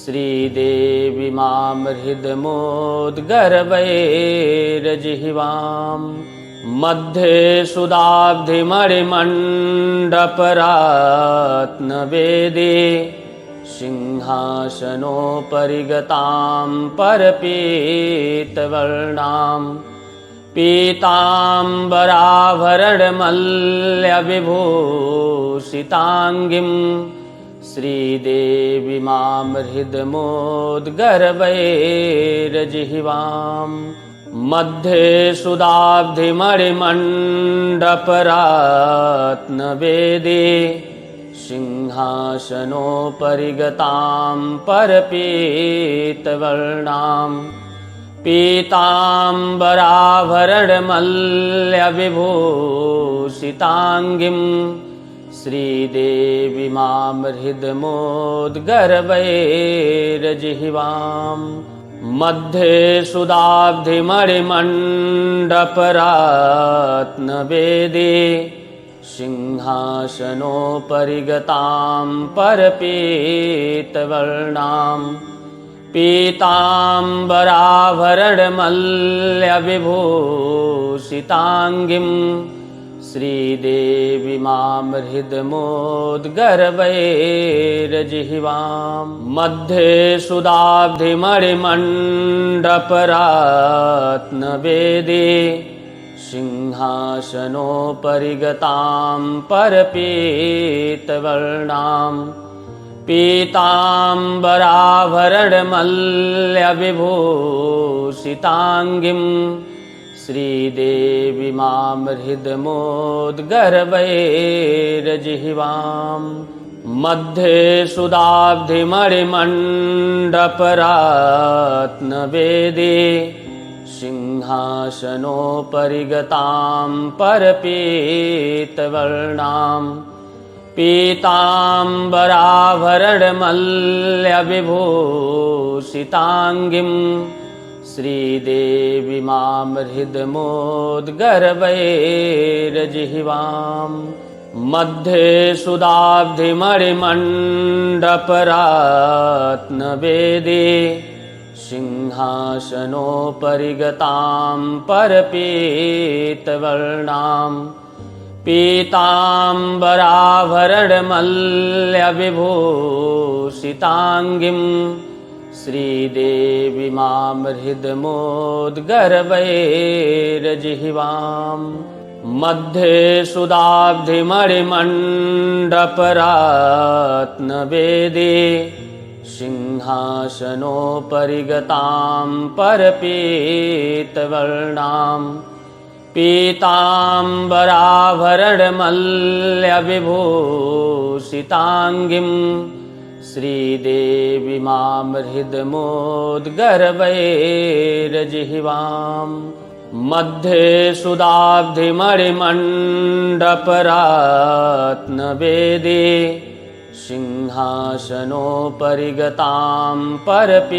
श्रीदेवीमां हृदमोद्गर्वैरजिह्वां मध्ये सुधाब्धिमणिमण्डपरात्नवेदी सिंहासनोपरि गतां परपीतवर्णां पीताम्बराभरणमल्यविभूषिताङ्गीं श्रीदेवीमां हृदमोद्गर्वैरजिह्वां मध्ये सुधाब्धिमणिमण्डपरात्नवेदी सिंहासनोपरि गतां परपीतवर्णां पीताम्बराभरणमल्यविभूषिताङ्गीं श्रीदेवीमां हृदमोद्गर्वैर्जिह्वाम् मध्ये सुधाब्धिमणिमण्डपरत्नवेदी सिंहासनोपरि गतां परपीतवर्णां पीताम्बराभरणमल्यविभूषिताङ्गीं श्रीदेवीमां हृदमोद्गर्वैर्जिह्वाम् मध्ये सुधाब्धिमणिमण्डपरत्नवेदी सिंहासनोपरि गतां परपीतवर्णां पीताम्बराभरणमल्यविभूषिताङ्गीं श्रीदेवीमां हृदमोद्गर्वैर्जिह्वाम् मध्ये सुधाब्धिमणिमण्डपरत्नवेदी सिंहासनोपरि गतां परपीतवर्णां पीताम्बराभरणमल्यविभूषिताङ्गीं श्रीदेवीमां हृदमोद्गर्वैर्जिह्वाम् मध्ये सुधाब्धिमणिमण्डपरत्नवेदी सिंहासनोपरि गतां परपीतवर्णां पीताम्बराभरणमल्यविभूषिताङ्गीं श्रीदेवीमां हृदमोद्गर्वैर्जिह्वाम् मध्ये सुधाब्धिमणिमण्डपरत्नवेदी सिंहासनोपरि गतां परपीतवर्णां पीताम्बराभरणमल्यविभूषिताङ्गीं श्रीदेवीमां हृदमोद्गर्वैर्जिह्वाम् मध्ये सुधाब्धिमणिमण्डपरत्नवेदी सिंहासनोपरि गतां परपीतवर्णां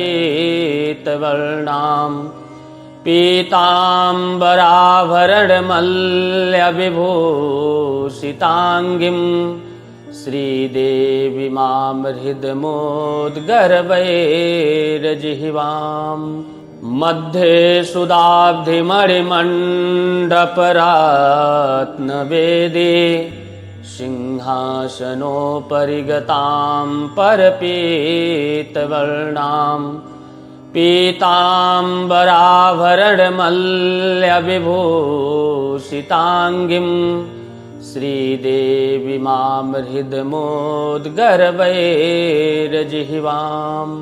पीताम्बराभरणमल्यविभूषिताङ्गीं श्रीदेवीमां हृदमोद्गर्वैर्जिह्वाम् मध्ये सुधाब्धिमणिमण्डपरत्नवेदी सिंहासनोपरि गतां परपीतवर्णां पीताम्बराभरणमल्यविभूषिताङ्गीं श्रीदेवीमां हृदमोद्गर्वैर्जिह्वाम्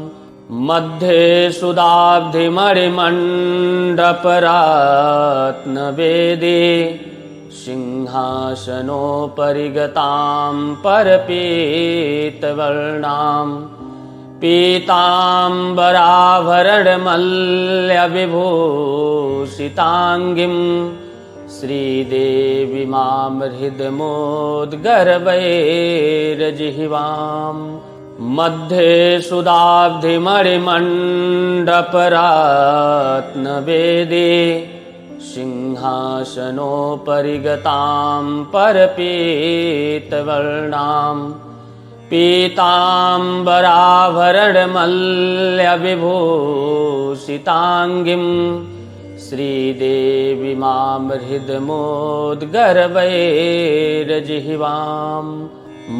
मध्ये सुधाब्धिमणिमण्डपरत्नवेदी सिंहासनोपरि गतां परपीतवर्णां पीताम्बराभरणमल्यविभूषिताङ्गीं श्रीदेवीमां हृदमोद्गर्वैर्जिह्वाम् मध्ये सुधाब्धिमणिमण्डपरत्नवेदी सिंहासनोपरि गतां परपीतवर्णां पीताम्बराभरणमल्यविभूषिताङ्गीं श्रीदेवीमां हृदमोद्गर्वैर्जिह्वाम्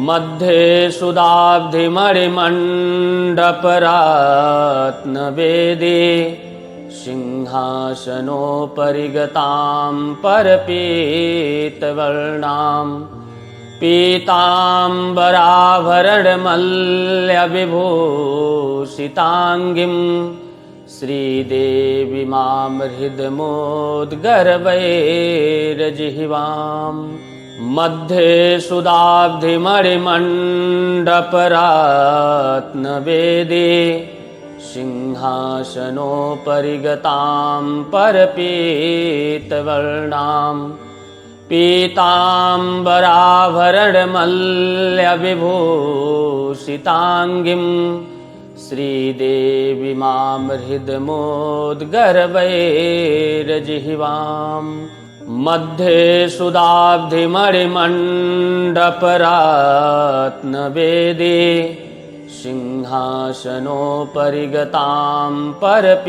मध्ये सुधाब्धिमणिमण्डपरत्नवेदी सिंहासनोपरि गतां परपीतवर्णां पीताम्बराभरणमल्यविभूषिताङ्गीं श्रीदेवीमां हृदमोद्गर्वैर्जिह्वाम् मध्ये सुदाब्धिमणिमण्डपरात्नवेदी सिंहासनोपरि गतां परपीतवर्णां पीताम्बराभरणमल्यविभूषिताङ्गीं श्रीदेवीमां हृदमोद्गर्वैर्जिह्वां मध्ये सुदाब्धिमणिमण्डपरात्नवेदी सिंहासनोपरि गतां परपीतवर्णां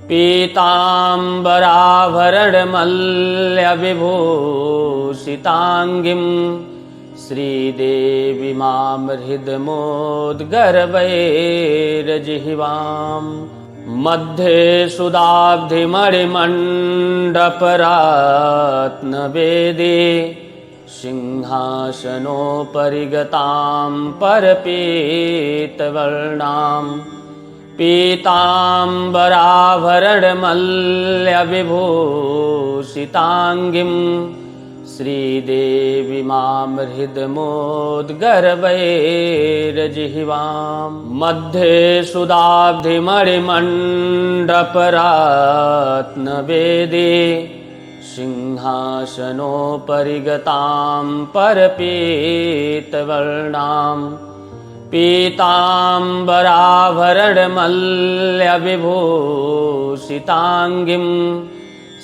पीताम्बराभरणमल्यविभूषिताङ्गीं श्रीदेवीमां हृदमोद्गर्वैर्जिह्वां मध्ये सुदाब्धिमणिमण्डपरात्नवेदी सिंहासनोपरि गतां परपीतवर्णां पीताम्बराभरणमल्यविभूषिताङ्गीं श्रीदेवीमां हृदमोद्गर्वैर्जिह्वां मध्ये सुदाब्धिमणिमण्डपरात्नवेदी सिंहासनोपरि गतां परपीतवर्णां पीताम्बराभरणमल्यविभूषिताङ्गीं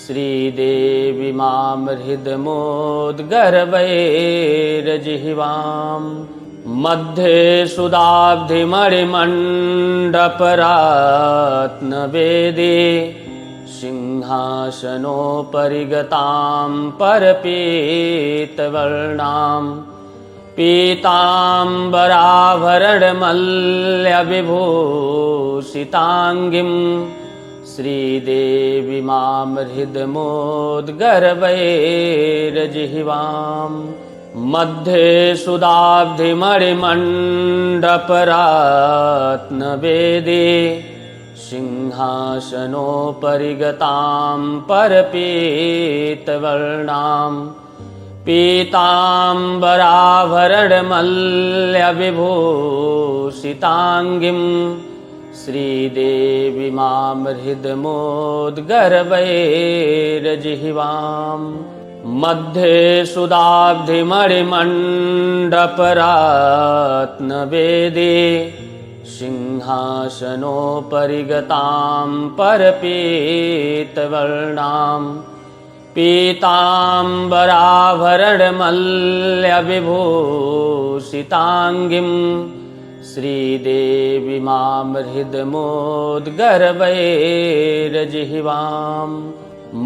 श्रीदेवीमां हृदमोद्गर्वैर्जिह्वां मध्ये सुदाब्धिमणिमण्डपरात्नवेदी सिंहासनोपरि गतां परपीतवर्णां पीताम्बराभरणमल्यविभूषिताङ्गीं श्रीदेवीमां हृदमोद्गर्वैर्जिह्वां मध्ये सुदाब्धिमणिमण्डपरात्नवेदी सिंहासनोपरि गतां परपीतवर्णां पीताम्बराभरणमल्यविभूषिताङ्गीं श्रीदेवीमां हृदमोद्गर्वैर्जिह्वां मध्ये सुदाब्धिमणिमण्डपरात्नवेदी सिंहासनोपरि गतां परपीतवर्णां पीताम्बराभरणमल्यविभूषिताङ्गीं श्रीदेवीमां हृदमोद्गर्वैर्जिह्वां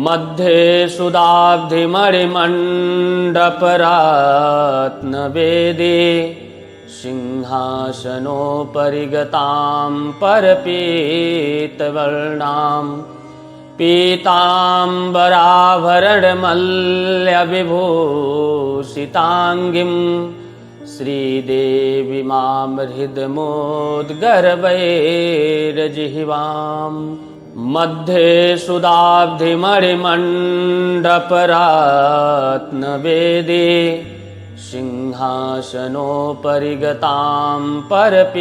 मध्ये सुदाब्धिमणिमण्डपरात्नवेदी सिंहासनोपरि गतां परपीतवर्णां पीताम्बराभरणमल्यविभूषिताङ्गीं श्रीदेवीमां हृदमोद्गर्वैर्जिह्वां मध्ये सुदाब्धिमणिमण्डपरात्नवेदी सिंहासनोपरि गतां परपीतवर्णां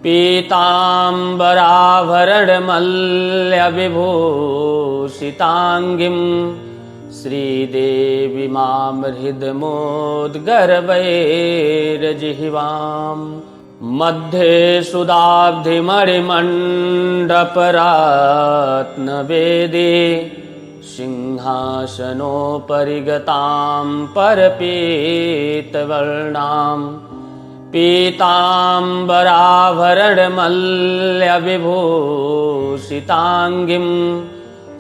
पीताम्बराभरणमल्यविभूषिताङ्गीं श्रीदेवीमां हृदमोद्गर्वैर्जिह्वां मध्ये सुदाब्धिमणिमण्डपरात्नवेदी सिंहासनोपरि गतां परपीतवर्णां पीताम्बराभरणमल्यविभूषिताङ्गीं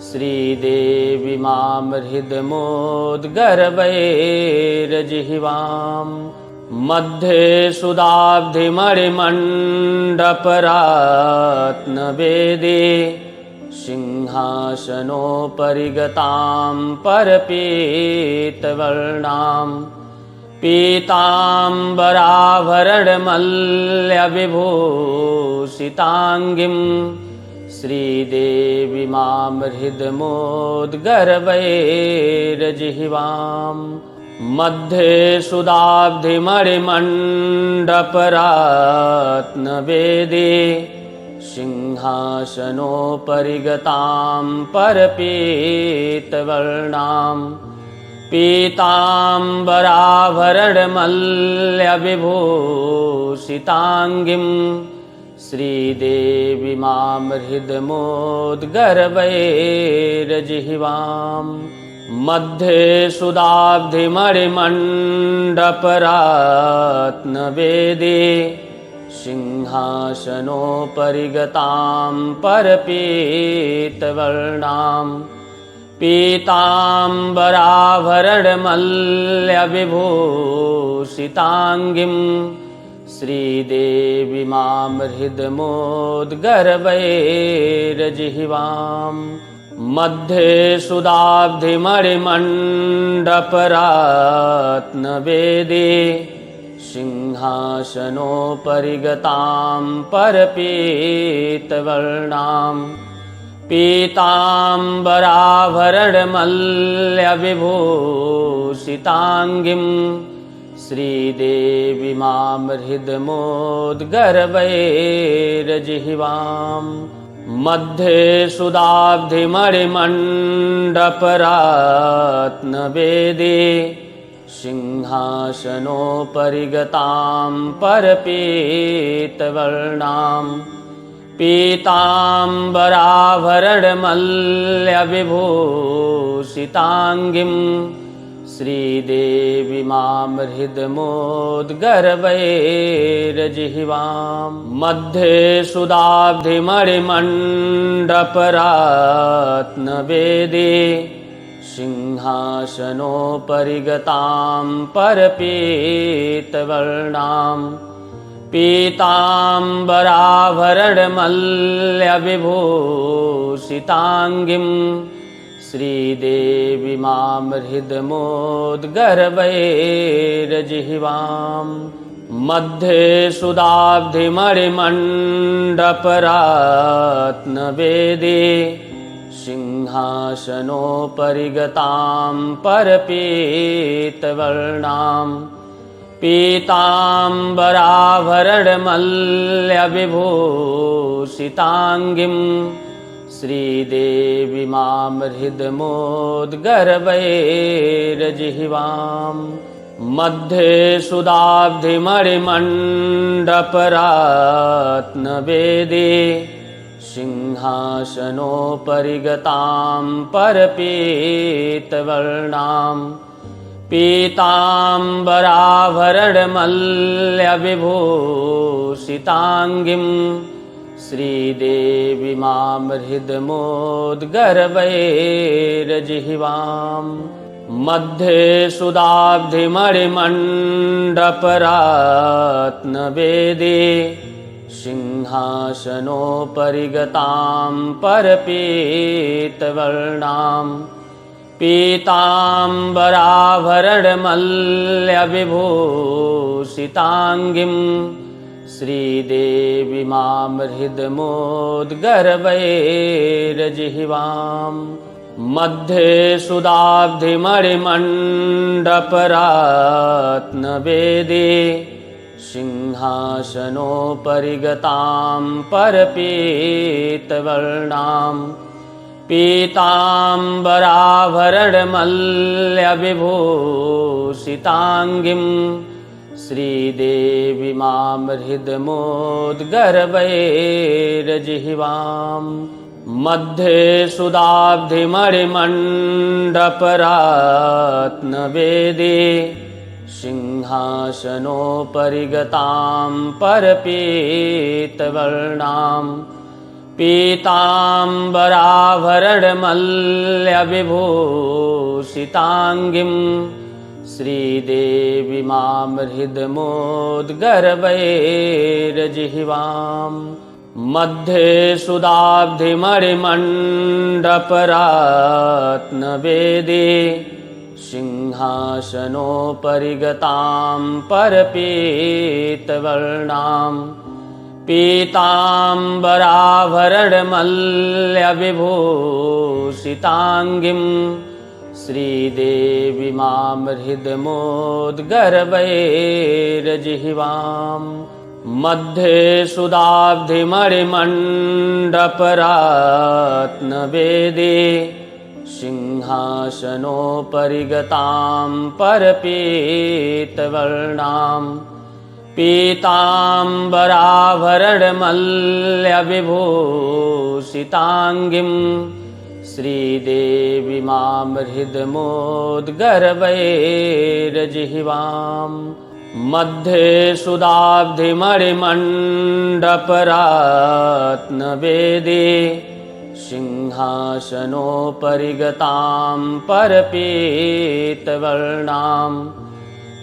श्रीदेवीमां हृदमोद्गर्वैर्जिह्वां मध्ये सुदाब्धिमणिमण्डपरात्नवेदी सिंहासनोपरि गतां परपीतवर्णां पीताम्बराभरणमल्यविभूषिताङ्गीं श्रीदेवी मां हृदमोद्गर्वैर्जिह्वाम् मध्ये सुधाब्धिमणिमण्डपरात्नवेदी सिंहासनोपरि गतां परपीतवर्णां पीताम्बराभरणमल्यविभूषिताङ्गीं श्रीदेवी मां हृदमोद्गर्वैर्जिह्वाम् मध्ये सुधाब्धिमणिमण्डपरात्नवेदी सिंहासनोपरि गतां परपीतवर्णां पीताम्बराभरणमल्यविभूषिताङ्गीं श्रीदेवी मां हृदमोद्गर्वैर्जिह्वाम् मध्ये सुधाब्धिमणिमण्डपरात्नवेदी सिंहासनोपरि गतां परपीतवर्णां पीताम्बराभरणमल्यविभूषिताङ्गीं श्रीदेवी मां हृदमोद्गर्वैर्जिह्वाम् मध्ये सुधाब्धिमणिमण्डपरात्नवेदी सिंहासनोपरि गतां परपीतवर्णां पीताम्बराभरणमल्यविभूषिताङ्गीं श्रीदेवी मां हृदमोद्गर्वैर्जिह्वाम् मध्ये सुधाब्धिमणिमण्डपरात्नवेदी सिंहासनोपरि गतां परपीतवर्णां पीताम्बराभरणमल्यविभूषिताङ्गीं श्रीदेवी मां हृदमोद्गर्वैर्जिह्वाम् मध्ये सुधाब्धिमणिमण्डपरात्नवेदी सिंहासनोपरि गतां परपीतवर्णां पीताम्बराभरणमल्यविभूषिताङ्गीं श्रीदेवी मां हृदमोद्गर्वैर्जिह्वाम् मध्ये सुधाब्धिमणिमण्डपरात्नवेदी सिंहासनोपरि गतां परपीतवर्णां पीताम्बराभरणमल्यविभूषिताङ्गीं श्रीदेवी मां हृदमोद्गर्वैर्जिह्वाम् मध्ये सुधाब्धिमणिमण्डपरात्नवेदी सिंहासनोपरि गतां परपीतवर्णां पीताम्बराभरणमल्यविभूषिताङ्गीं श्रीदेवी मां हृदमोद्गर्वैर्जिह्वाम् मध्ये सुधाब्धिमणिमण्डपरात्नवेदी सिंहासनोपरि गतां परपीतवर्णां पीताम्बराभरणमल्यविभूषिताङ्गीं श्रीदेवी मां हृदमोद्गर्वैर्जिह्वाम् मध्ये सुधाब्धिमणिमण्डपरात्नवेदी सिंहासनोपरि गतां परपीतवर्णां पीताम्बराभरणमल्यविभूषिताङ्गीं श्रीदेवी मां हृदमोद्गर्वैर्जिह्वाम् मध्ये सुधाब्धिमणिमण्डपरात्नवेदी सिंहासनोपरि गतां परपीतवर्णां पीताम्बराभरणमल्यविभूषिताङ्गीं श्रीदेवीमां हृदमोद्गर्वैर्जिह्वाम् मध्ये सुधाब्धिमणिमण्डपरत्नवेदी सिंहासनोपरि गतां परपीतवर्णां पीताम्बराभरणमल्यविभूषिताङ्गीं श्रीदेवीमां हृदमोद्गर्वैर्जिह्वाम् मध्ये सुधाब्धिमणिमण्डपरत्नवेदी सिंहासनोपरि गतां परपीतवर्णां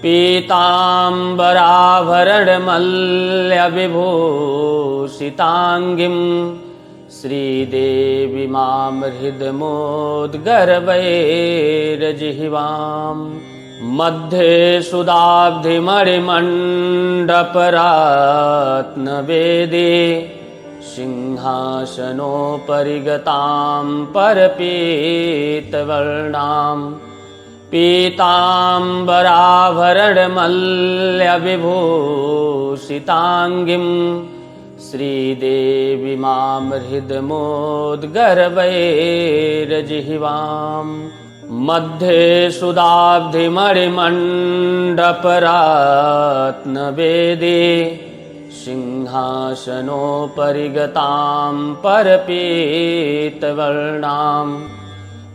पीताम्बराभरणमल्यविभूषिताङ्गीं श्रीदेवीमां हृदमोद्गर्वैर्जिह्वाम् मध्ये सुधाब्धिमणिमण्डपरत्नवेदी सिंहासनोपरि गतां परपीतवर्णां पीताम्बराभरणमल्यविभूषिताङ्गीं श्रीदेवीमां हृदमोद्गर्वैर्जिह्वाम् मध्ये सुधाब्धिमणिमण्डपरत्नवेदी सिंहासनोपरि गतां परपीतवर्णां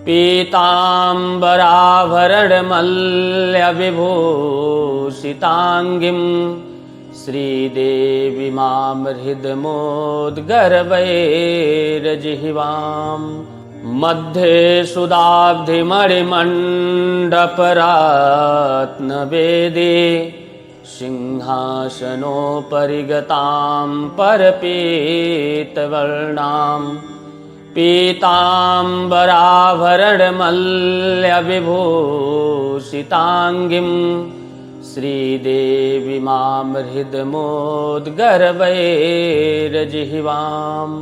पीताम्बराभरणमल्यविभूषिताङ्गीं श्रीदेवीमां हृदमोद्गर्वैर्जिह्वाम् मध्ये सुधाब्धिमणिमण्डपरत्नवेदी सिंहासनोपरि गतां परपीतवर्णां पीताम्बराभरणमल्यविभूषिताङ्गीं श्रीदेवीमां हृदमोद्गर्वैर्जिह्वाम्